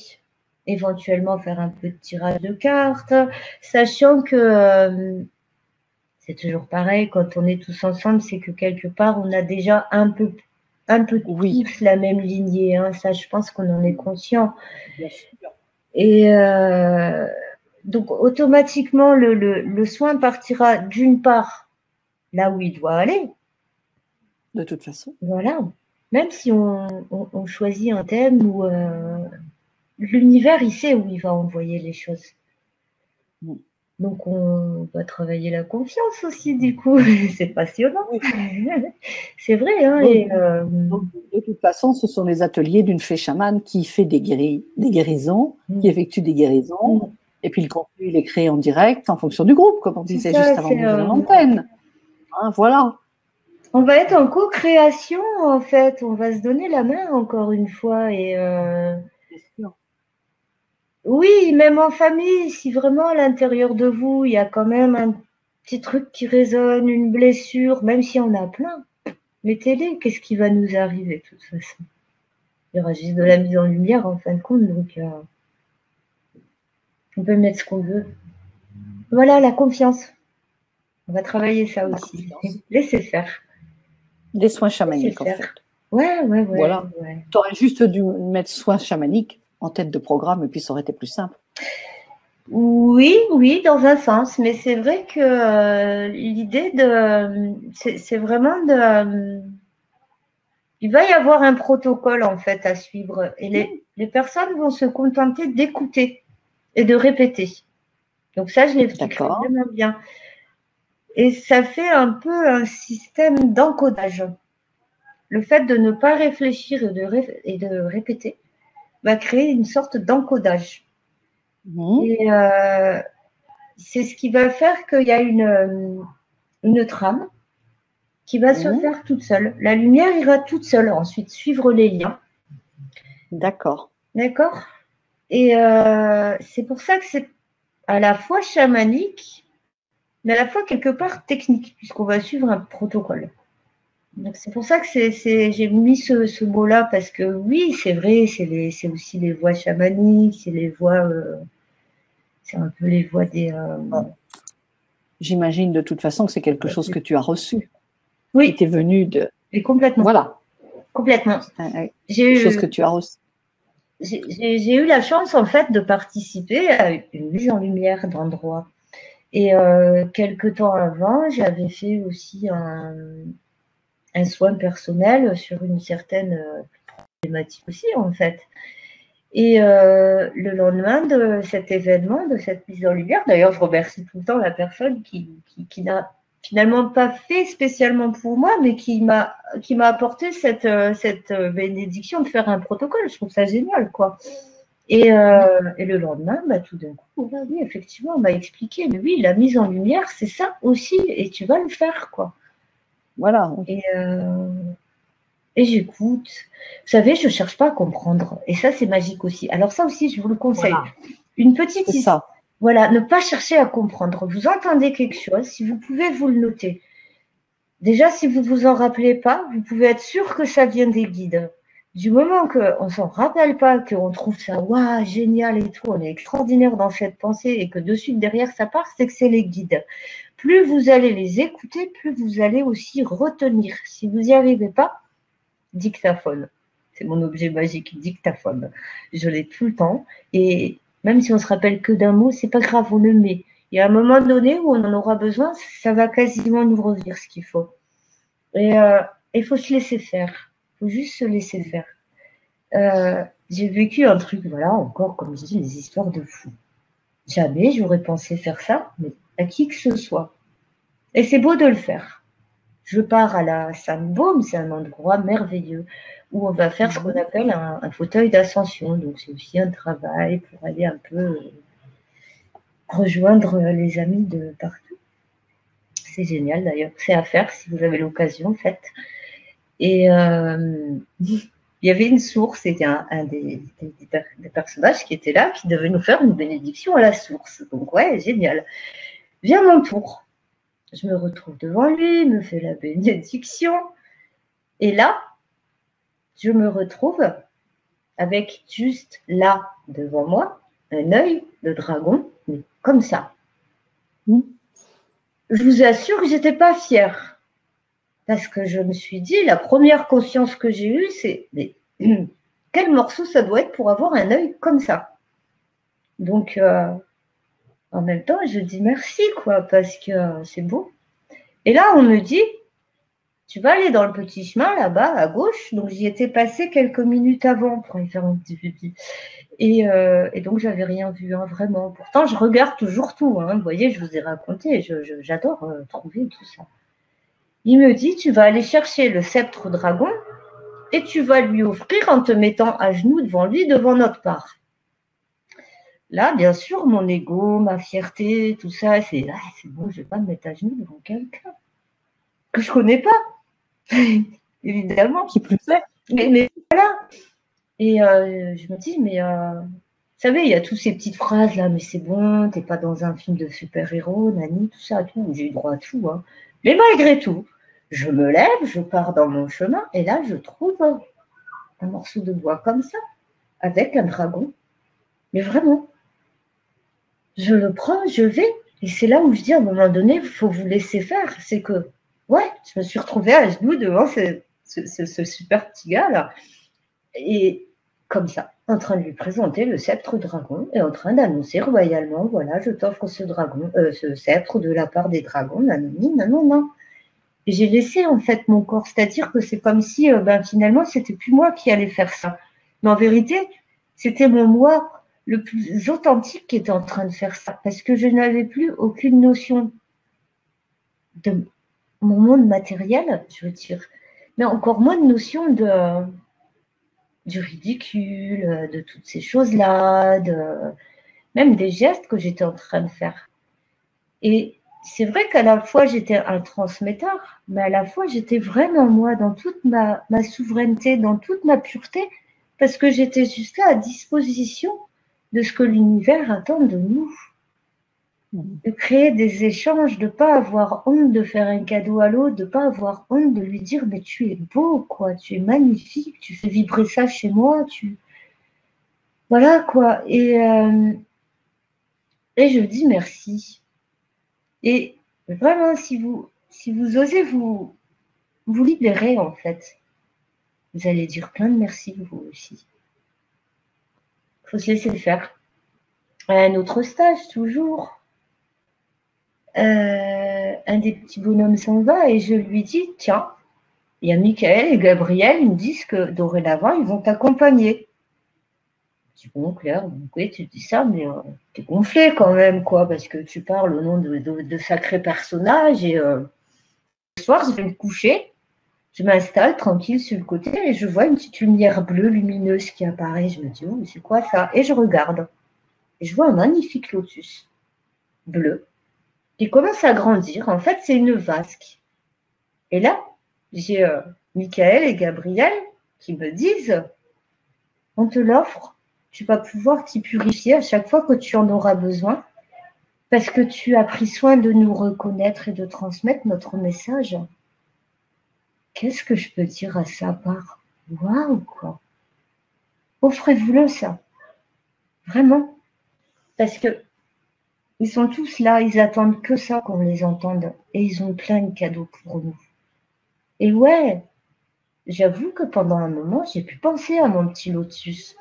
éventuellement faire un peu de tirage de cartes, sachant que c'est toujours pareil, quand on est tous ensemble, c'est que quelque part, on a déjà un peu tous la même lignée. Hein. Ça, je pense qu'on en est conscient. Bien sûr. Et donc, automatiquement, le soin partira d'une part là où il doit aller. De toute façon. Voilà. Même si on choisit un thème où l'univers, il sait où il va envoyer les choses. Donc, on va travailler la confiance aussi, du coup. C'est passionnant. Oui. C'est vrai. Hein, donc, de toute façon, ce sont les ateliers d'une fée chamane qui fait des guérisons, qui effectue des guérisons. Et puis, le contenu, il est créé en direct en fonction du groupe, comme on disait juste avant d'ouvrir l'antenne. Hein, voilà. On va être en co-création, en fait. On va se donner la main encore une fois. Et bien sûr. Oui, même en famille, si vraiment à l'intérieur de vous, il y a quand même un petit truc qui résonne, une blessure, même si on a plein, mettez-les. Qu'est-ce qui va nous arriver de toute façon? Il y aura juste de la mise en lumière en fin de compte, donc on peut mettre ce qu'on veut. Voilà, la confiance. On va travailler ça aussi. Laissez faire. Les soins chamaniques, en fait. Ouais. Voilà. Ouais. Tu aurais juste dû mettre soins chamaniques en tête de programme et puis ça aurait été plus simple. Oui, dans un sens, mais c'est vrai que l'idée c'est vraiment il va y avoir un protocole en fait à suivre et les personnes vont se contenter d'écouter et de répéter. Donc ça, je l'ai vraiment bien. Et ça fait un peu un système d'encodage. Le fait de ne pas réfléchir et de répéter va créer une sorte d'encodage. Et c'est ce qui va faire qu'il y a une trame qui va se faire toute seule. La lumière ira toute seule ensuite suivre les liens. D'accord. D'accord. Et c'est pour ça que c'est à la fois chamanique, mais à la fois quelque part technique, puisqu'on va suivre un protocole. Donc c'est pour ça que j'ai mis ce mot-là, parce que oui, c'est vrai, c'est aussi les voix chamaniques, c'est les voix, c'est un peu les voix des... J'imagine de toute façon que c'est quelque chose que tu as reçu. Oui. Qui t'est venu de... Et complètement. Voilà. Complètement. Quelque chose que tu as reçu. J'ai eu la chance, en fait, de participer à une mise en lumière d'endroits. Et quelque temps avant, j'avais fait aussi un soin personnel sur une certaine thématique aussi, en fait. Et le lendemain de cet événement, de cette mise en lumière, d'ailleurs, je remercie tout le temps la personne qui n'a finalement pas fait spécialement pour moi, mais qui m'a apporté cette bénédiction de faire un protocole. Je trouve ça génial, quoi. Et le lendemain, bah, tout d'un coup, oui, effectivement, on m'a expliqué, mais oui, la mise en lumière, c'est ça aussi, et tu vas le faire, quoi. Voilà. Et j'écoute. Vous savez, je ne cherche pas à comprendre. Et ça, c'est magique aussi. Alors ça aussi, je vous le conseille. Voilà. Une petite histoire. Voilà, ne pas chercher à comprendre. Vous entendez quelque chose, si vous pouvez, vous le notez. Déjà, si vous ne vous en rappelez pas, vous pouvez être sûr que ça vient des guides. Du moment qu'on ne s'en rappelle pas, qu'on trouve ça waouh, génial et tout, on est extraordinaire dans cette pensée et que de suite derrière ça part, c'est que c'est les guides. Plus vous allez les écouter, plus vous allez aussi retenir. Si vous n'y arrivez pas, dictaphone. C'est mon objet magique, dictaphone. Je l'ai tout le temps. Et même si on se rappelle que d'un mot, c'est pas grave, on le met. Il y a un moment donné où on en aura besoin, ça va quasiment nous revenir ce qu'il faut. Et il faut se laisser faire. Il faut juste se laisser faire. J'ai vécu un truc, voilà, encore, comme je dis, des histoires de fous. Jamais j'aurais pensé faire ça, mais à qui que ce soit. Et c'est beau de le faire. Je pars à la Sainte-Baume, c'est un endroit merveilleux où on va faire ce qu'on appelle un fauteuil d'ascension. Donc, c'est aussi un travail pour aller un peu rejoindre les amis de partout. C'est génial d'ailleurs. C'est à faire si vous avez l'occasion, faites. Et il y avait une source, c'était un des personnages qui était là, qui devait nous faire une bénédiction à la source. Donc, ouais, génial. Vient mon tour. Je me retrouve devant lui, il me fait la bénédiction. Et là, je me retrouve avec juste là, devant moi, un œil de dragon, mais comme ça. Je vous assure que je n'étais pas fière. Parce que je me suis dit, la première conscience que j'ai eue, c'est mais, quel morceau ça doit être pour avoir un œil comme ça. Donc, en même temps, je dis merci, quoi, parce que c'est beau. Et là, on me dit, tu vas aller dans le petit chemin là-bas, à gauche. Donc, j'y étais passée quelques minutes avant pour y faire un petit pipi. Et donc, j'avais rien vu, hein, vraiment. Pourtant, je regarde toujours tout. Hein. Vous voyez, je vous ai raconté, j'adore trouver tout ça. Il me dit, tu vas aller chercher le sceptre dragon et tu vas lui offrir en te mettant à genoux devant lui, devant notre part. Là, bien sûr, mon ego, ma fierté, tout ça, c'est bon, je ne vais pas me mettre à genoux devant quelqu'un que je ne connais pas, évidemment. Qui plus est. Mais voilà. Et je me dis, mais vous savez, il y a toutes ces petites phrases là, mais c'est bon, t'es pas dans un film de super-héros, nani, tout ça, tout. J'ai eu droit à tout. Hein. Mais malgré tout, je me lève, je pars dans mon chemin, et là, je trouve un morceau de bois comme ça, avec un dragon. Mais vraiment, je le prends, je vais, et c'est là où je dis à un moment donné, il faut vous laisser faire. C'est que, ouais, je me suis retrouvée à genoux devant ce super petit gars là, et comme ça, en train de lui présenter le sceptre dragon et en train d'annoncer royalement, voilà, je t'offre ce dragon, ce sceptre de la part des dragons, non. Et j'ai laissé en fait mon corps, c'est-à-dire que c'est comme si, finalement, c'était plus moi qui allais faire ça. Mais en vérité, c'était mon moi le plus authentique qui était en train de faire ça, parce que je n'avais plus aucune notion de mon monde matériel, je veux dire, mais encore moins de notion du ridicule, de toutes ces choses-là, même des gestes que j'étais en train de faire. Et c'est vrai qu'à la fois, j'étais un transmetteur, mais à la fois, j'étais vraiment moi, dans toute ma souveraineté, dans toute ma pureté, parce que j'étais juste là à disposition de ce que l'univers attend de nous. De créer des échanges, de ne pas avoir honte de faire un cadeau à l'autre, de ne pas avoir honte de lui dire mais tu es beau, quoi, tu es magnifique, tu fais vibrer ça chez moi, voilà quoi. Et je dis merci. Et vraiment, si vous osez vous libérer, en fait, vous allez dire plein de merci, vous aussi. Il faut se laisser faire. Un autre stage, toujours. Un des petits bonhommes s'en va et je lui dis, tiens, il y a Michael et Gabriel, ils me disent que dorénavant, ils vont t'accompagner. Je dis, bon, Claire, donc, oui, tu dis ça, mais t'es gonflée quand même, quoi, parce que tu parles au nom de sacrés personnages et le soir, je vais me coucher, je m'installe tranquille sur le côté et je vois une petite lumière bleue lumineuse qui apparaît. Je me dis, oh, mais c'est quoi ça? Et je regarde. Et je vois un magnifique lotus bleu qui commence à grandir. En fait, c'est une vasque. Et là, j'ai Michael et Gabriel qui me disent, on te l'offre, tu vas pouvoir t'y purifier à chaque fois que tu en auras besoin parce que tu as pris soin de nous reconnaître et de transmettre notre message. Qu'est-ce que je peux dire à ça part waouh, quoi. Offrez-vous-le, ça. Vraiment. Parce que ils sont tous là, ils attendent que ça qu'on les entende. Et ils ont plein de cadeaux pour nous. Et ouais, j'avoue que pendant un moment, j'ai pu penser à mon petit lotus.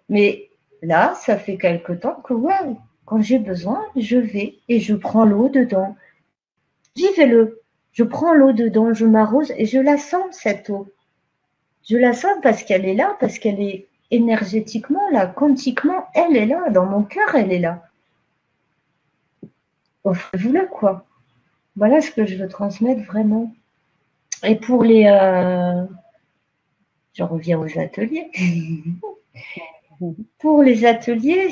Mais là, ça fait quelque temps que ouais, quand j'ai besoin, je vais et je prends l'eau dedans. Vivez-le. Je prends l'eau dedans, je m'arrose et je la sens, cette eau. Je la sens parce qu'elle est là, parce qu'elle est énergétiquement là, quantiquement, elle est là, dans mon cœur, elle est là. Offrez-vous-le, quoi. Voilà ce que je veux transmettre vraiment. Et pour les... j'en reviens aux ateliers. Pour les ateliers,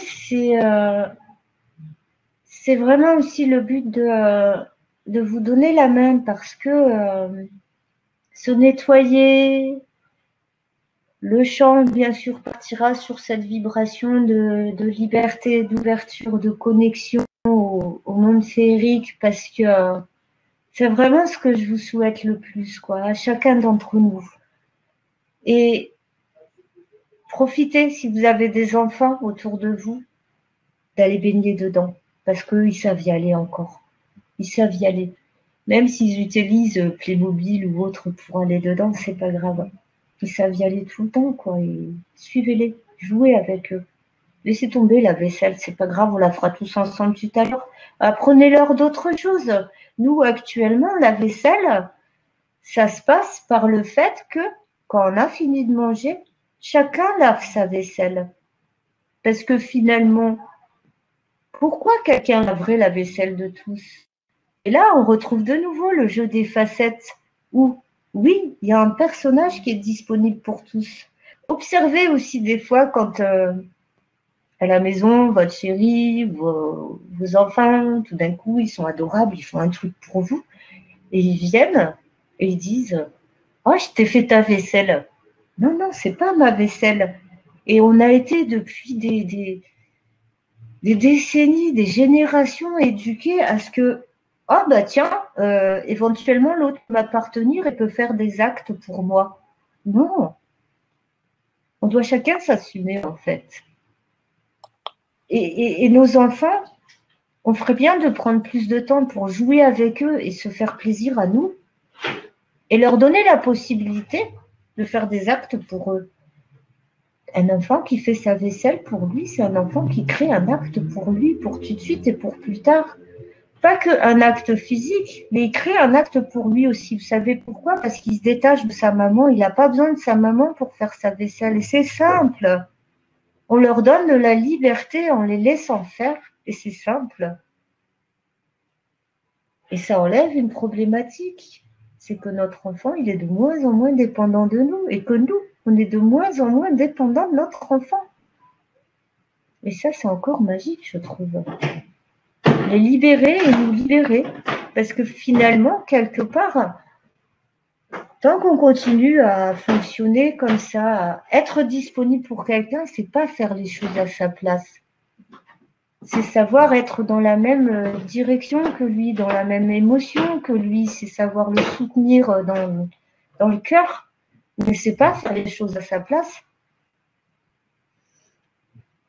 c'est vraiment aussi le but de vous donner la main parce que se nettoyer, le chant, bien sûr, partira sur cette vibration de liberté, d'ouverture, de connexion au monde féerique parce que c'est vraiment ce que je vous souhaite le plus, quoi, à chacun d'entre nous. Et profitez, si vous avez des enfants autour de vous, d'aller baigner dedans parce qu'eux, ils savent y aller encore. Ils savent y aller. Même s'ils utilisent Playmobil ou autre pour aller dedans, c'est pas grave. Ils savent y aller tout le temps, quoi. Et suivez-les, jouez avec eux. Laissez tomber la vaisselle, c'est pas grave, on la fera tous ensemble tout à l'heure. Apprenez-leur d'autres choses. Nous, actuellement, la vaisselle, ça se passe par le fait que, quand on a fini de manger, chacun lave sa vaisselle. Parce que finalement, pourquoi quelqu'un laverait la vaisselle de tous? Et là, on retrouve de nouveau le jeu des facettes où, oui, il y a un personnage qui est disponible pour tous. Observez aussi des fois quand à la maison, votre chéri, vos enfants, tout d'un coup, ils sont adorables, ils font un truc pour vous et ils viennent et ils disent « Oh, je t'ai fait ta vaisselle ». Non, non, c'est pas ma vaisselle. Et on a été depuis des décennies, des générations éduquées à ce que oh bah tiens, éventuellement l'autre peut m'appartenir et peut faire des actes pour moi. Non, on doit chacun s'assumer en fait. Et nos enfants, on ferait bien de prendre plus de temps pour jouer avec eux et se faire plaisir à nous et leur donner la possibilité de faire des actes pour eux. Un enfant qui fait sa vaisselle, pour lui, c'est un enfant qui crée un acte pour lui, pour tout de suite et pour plus tard. Pas qu'un acte physique, mais il crée un acte pour lui aussi. Vous savez pourquoi? Parce qu'il se détache de sa maman. Il n'a pas besoin de sa maman pour faire sa vaisselle. Et c'est simple. On leur donne de la liberté en les laissant faire. Et c'est simple. Et ça enlève une problématique. C'est que notre enfant, il est de moins en moins dépendant de nous. Et que nous, on est de moins en moins dépendant de notre enfant. Et ça, c'est encore magique, je trouve. les libérer et nous libérer. Parce que finalement, quelque part, tant qu'on continue à fonctionner comme ça, à être disponible pour quelqu'un, c'est pas faire les choses à sa place. C'est savoir être dans la même direction que lui, dans la même émotion que lui, c'est savoir le soutenir dans le cœur, mais c'est pas faire les choses à sa place.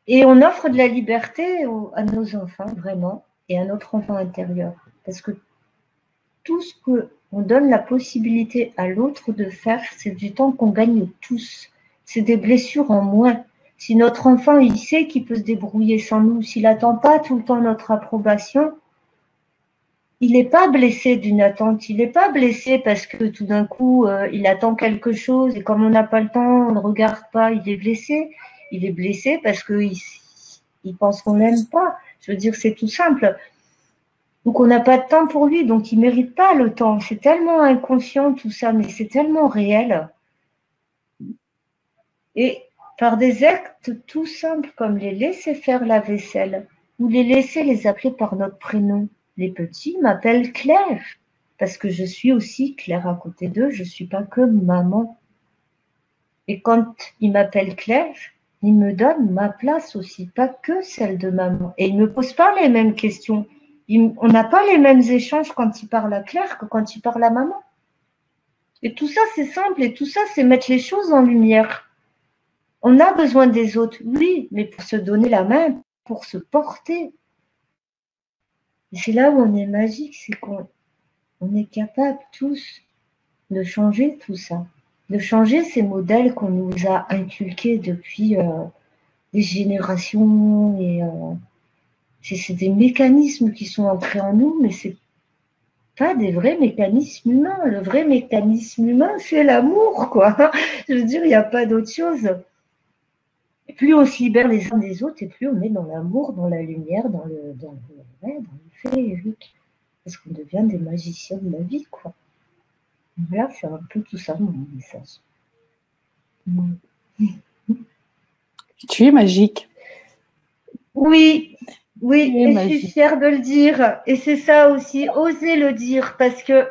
Et on offre de la liberté à nos enfants, vraiment, et à notre enfant intérieur. Parce que tout ce qu'on donne la possibilité à l'autre de faire, c'est du temps qu'on gagne tous. C'est des blessures en moins. Si notre enfant, il sait qu'il peut se débrouiller sans nous, s'il n'attend pas tout le temps notre approbation, il n'est pas blessé d'une attente. Il n'est pas blessé parce que tout d'un coup, il attend quelque chose et comme on n'a pas le temps, on ne regarde pas, il est blessé. Il est blessé parce qu'il pense qu'on l'aime pas. Je veux dire, c'est tout simple. Donc, on n'a pas de temps pour lui, donc il ne mérite pas le temps. C'est tellement inconscient tout ça, mais c'est tellement réel. Et par des actes tout simples comme les laisser faire la vaisselle ou les laisser les appeler par notre prénom. Les petits m'appellent Claire parce que je suis aussi Claire à côté d'eux, je ne suis pas que maman. Et quand ils m'appellent Claire, ils me donnent ma place aussi, pas que celle de maman. Et ils ne me posent pas les mêmes questions. On n'a pas les mêmes échanges quand ils parlent à Claire que quand ils parlent à maman. Et tout ça, c'est simple. Et tout ça, c'est mettre les choses en lumière. On a besoin des autres, oui, mais pour se donner la main, pour se porter. Et c'est là où on est magique, c'est qu'on est capable tous de changer tout ça, de changer ces modèles qu'on nous a inculqués depuis des générations. Et c'est des mécanismes qui sont entrés en nous, mais c'est pas des vrais mécanismes humains. Le vrai mécanisme humain, c'est l'amour, quoi. Je veux dire, il n'y a pas d'autre chose. Et plus on se libère les uns des autres, et plus on est dans l'amour, dans la lumière, dans le féerique. Parce qu'on devient des magiciens de la vie, quoi. Voilà, c'est un peu tout ça, mon message. Tu es magique. Oui, oui, Tu es et je suis magique. fière de le dire. Et c'est ça aussi, oser le dire, parce que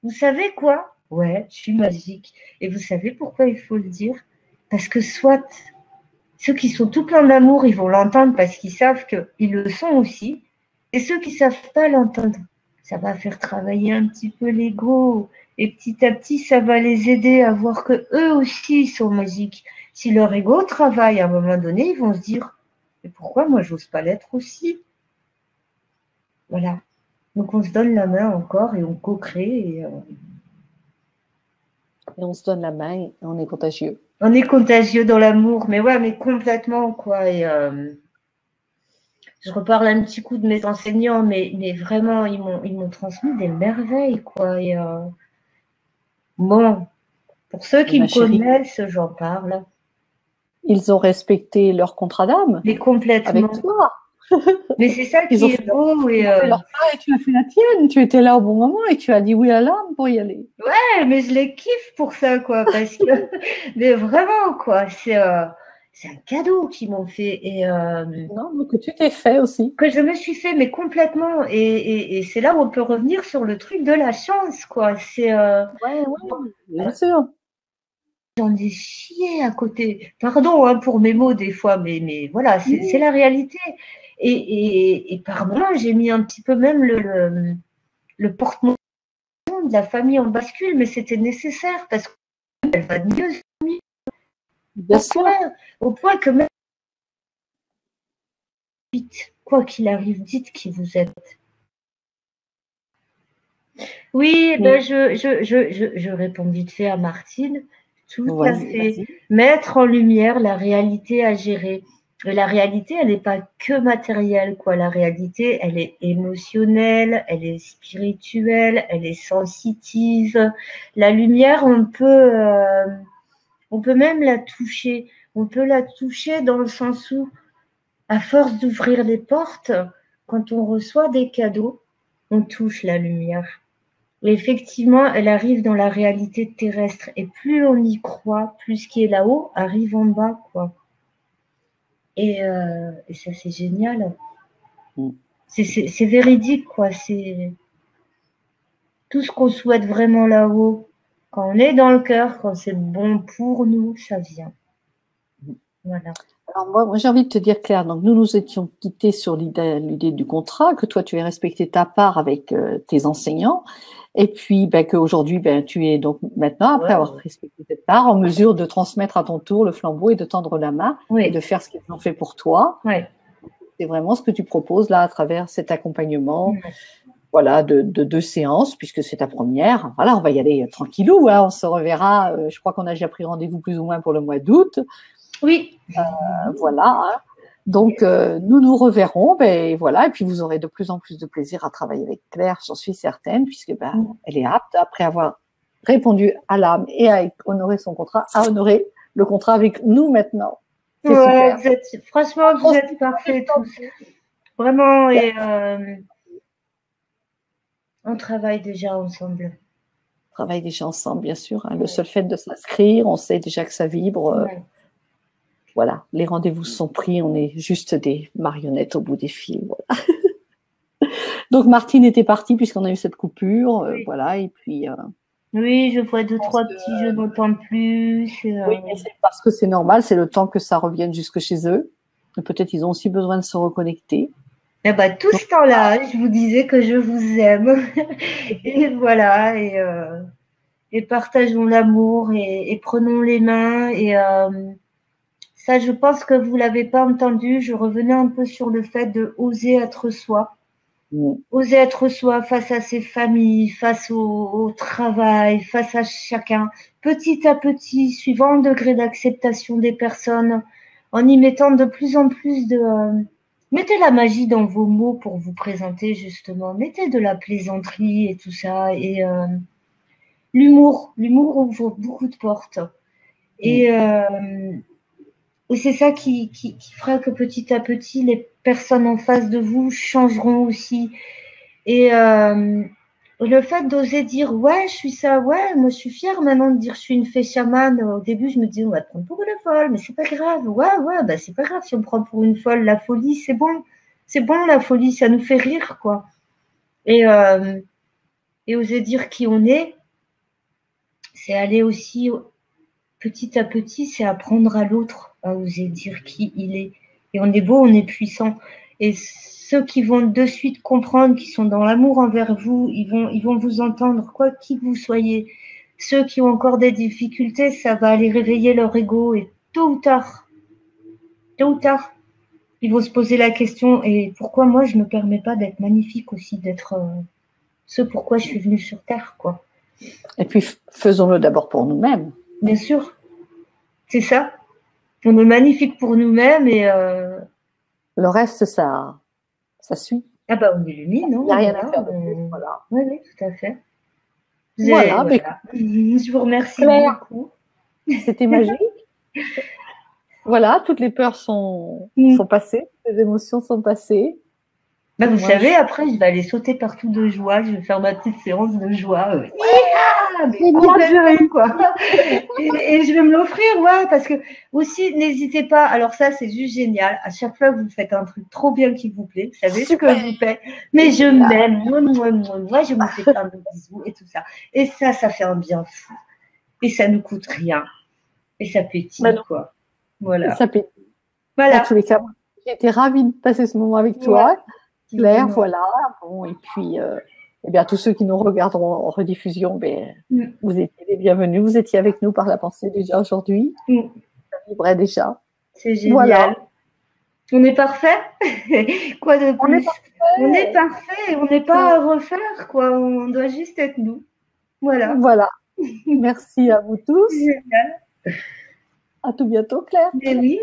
vous savez quoi? Ouais, je suis magique. Et vous savez pourquoi il faut le dire? Parce que soit ceux qui sont tout pleins d'amour, ils vont l'entendre parce qu'ils savent qu'ils le sont aussi. Et ceux qui ne savent pas l'entendre, ça va faire travailler un petit peu l'ego. Et petit à petit, ça va les aider à voir qu'eux aussi, ils sont magiques. Si leur ego travaille, à un moment donné, ils vont se dire, mais pourquoi moi, j'ose pas l'être aussi? Voilà. Donc, on se donne la main encore et on co-crée. Et on se donne la main et on est contagieux. On est contagieux dans l'amour, mais ouais, mais complètement, quoi. Et je reparle un petit coup de mes enseignants, mais vraiment, ils m'ont transmis des merveilles, quoi. Et bon, pour ceux qui Ma me chérie, connaissent, j'en parle. ils ont respecté leur contrat d'âme Mais avec complètement. toi. Mais c'est ça Ils ont qui fait est leur, beau. ils Et ont fait leur part et tu as fait la tienne. Tu étais là au bon moment et tu as dit oui à l'âme pour y aller. ouais, mais je les kiffe pour ça, quoi. Parce que, mais vraiment, quoi. C'est un cadeau qu'ils m'ont fait. Et Non, mais que tu t'es fait aussi. que je me suis fait, mais complètement. Et c'est là où on peut revenir sur le truc de la chance, quoi. C'est. Ouais, bien sûr. J'en ai chié à côté. Pardon hein, pour mes mots des fois, mais voilà, c'est la réalité. Et par moments, j'ai mis un petit peu même le porte-monnaie de la famille en bascule, mais c'était nécessaire parce qu'elle va de mieux Bien sûr. au point que même vite, quoi qu'il arrive, dites qui vous êtes. Oui, ben Et je réponds vite fait à Martine. Tout à vas-y, fait. vas-y. Mettre en lumière la réalité à gérer. Et la réalité, elle n'est pas que matérielle, quoi. La réalité, elle est émotionnelle, elle est spirituelle, elle est sensitive. La lumière, on peut même la toucher. On peut la toucher dans le sens où, à force d'ouvrir les portes, quand on reçoit des cadeaux, on touche la lumière. Et effectivement, elle arrive dans la réalité terrestre. Et plus on y croit, plus ce qui est là-haut arrive en bas, quoi. Et ça, c'est génial. c'est véridique, quoi. C'est tout ce qu'on souhaite vraiment là-haut. Quand on est dans le cœur, quand c'est bon pour nous, ça vient. Voilà. Alors moi j'ai envie de te dire, Claire, donc nous étions quittés sur l'idée du contrat, que toi tu aies respecté ta part avec tes enseignants, et puis qu'aujourd'hui tu es donc maintenant, après avoir respecté cette part, en mesure de transmettre à ton tour le flambeau et de tendre la main et de faire ce qu'ils ont fait pour toi. C'est vraiment ce que tu proposes là à travers cet accompagnement. Voilà, de 2 séances, puisque c'est ta première. Voilà, on va y aller tranquillou, hein, on se reverra. Je crois qu'on a déjà pris rendez-vous plus ou moins pour le mois d'août. Oui. Voilà. Hein. Donc, nous nous reverrons, voilà, et puis vous aurez de plus en plus de plaisir à travailler avec Claire, j'en suis certaine, puisque elle est apte, après avoir répondu à l'âme et à honorer son contrat, à honorer le contrat avec nous maintenant. Ouais, franchement, vous êtes parfaits tous. Vraiment, et on travaille déjà ensemble. On travaille déjà ensemble, bien sûr. Hein. Le seul fait de s'inscrire, on sait déjà que ça vibre. Voilà, les rendez-vous sont pris, on est juste des marionnettes au bout des fils. Voilà. Donc Martine était partie puisqu'on a eu cette coupure, voilà, et puis. Oui, je vois 2, 3 petits, je n'entends plus. Oui, mais c'est parce que c'est normal, c'est le temps que ça revienne jusque chez eux. Peut-être ils ont aussi besoin de se reconnecter. Eh ben, tout ce temps-là, je vous disais que je vous aime. Et voilà, et partageons l'amour et prenons les mains. Et ça, je pense que vous l'avez pas entendu. Je revenais un peu sur le fait de oser être soi. Oser être soi face à ses familles, face au travail, face à chacun, petit à petit, suivant le degré d'acceptation des personnes, en y mettant de plus en plus de... mettez la magie dans vos mots pour vous présenter justement, mettez de la plaisanterie et tout ça, et l'humour ouvre beaucoup de portes. Et c'est ça qui fera que petit à petit, les personnes en face de vous changeront aussi. Et le fait d'oser dire ouais, je suis ça, ouais, moi je suis fière maintenant de dire je suis une fée chamane. Au début, je me disais on va te prendre pour une folle, mais c'est pas grave. Ouais, bah c'est pas grave si on me prend pour une folle. La folie, c'est bon la folie, ça nous fait rire quoi. Et oser dire qui on est, c'est aller aussi petit à petit, c'est apprendre à l'autre à oser dire qui il est. Et on est beau, on est puissant. Et ceux qui vont de suite comprendre, qui sont dans l'amour envers vous, ils vont vous entendre, quoi qui que vous soyez. Ceux qui ont encore des difficultés, ça va aller réveiller leur ego. Et tôt ou tard, ils vont se poser la question, et pourquoi moi je ne me permets pas d'être magnifique aussi, d'être ce pourquoi je suis venue sur Terre, quoi. Et puis, faisons-le d'abord pour nous-mêmes. Bien sûr, c'est ça. On est magnifique pour nous-mêmes et le reste, ça suit. Ah bah on illumine, non? Il n'y a rien à faire de plus, voilà. Oui, tout à fait. Voilà. Je vous remercie Claire, beaucoup. C'était magique. Voilà, toutes les peurs sont passées, les émotions sont passées. Bah, vous savez, après, je vais aller sauter partout de joie. Je vais faire ma petite séance de joie. Quoi. Et je vais me l'offrir, ouais, parce que aussi, n'hésitez pas. Alors ça, c'est juste génial. À chaque fois que vous faites un truc trop bien qui vous plaît, vous savez ce que je vous fais. Mais je m'aime, moi, je me fais plein de bisous et tout ça. Et ça fait un bien fou. Et ça ne coûte rien. Et ça pétille, quoi. Voilà. Ça pétille. Voilà. En tous les cas, j'ai été ravie de passer ce moment avec toi. Claire, voilà. Bon, et puis, eh bien, tous ceux qui nous regarderont en rediffusion, vous étiez les bienvenus. Vous étiez avec nous par la pensée déjà aujourd'hui. Ça vibrait déjà. C'est génial. Voilà. On est parfait. Quoi de plus? On est parfait. On n'est pas à refaire, quoi. On doit juste être nous. Voilà. Voilà. Merci à vous tous. Génial. À tout bientôt, Claire. Mais oui.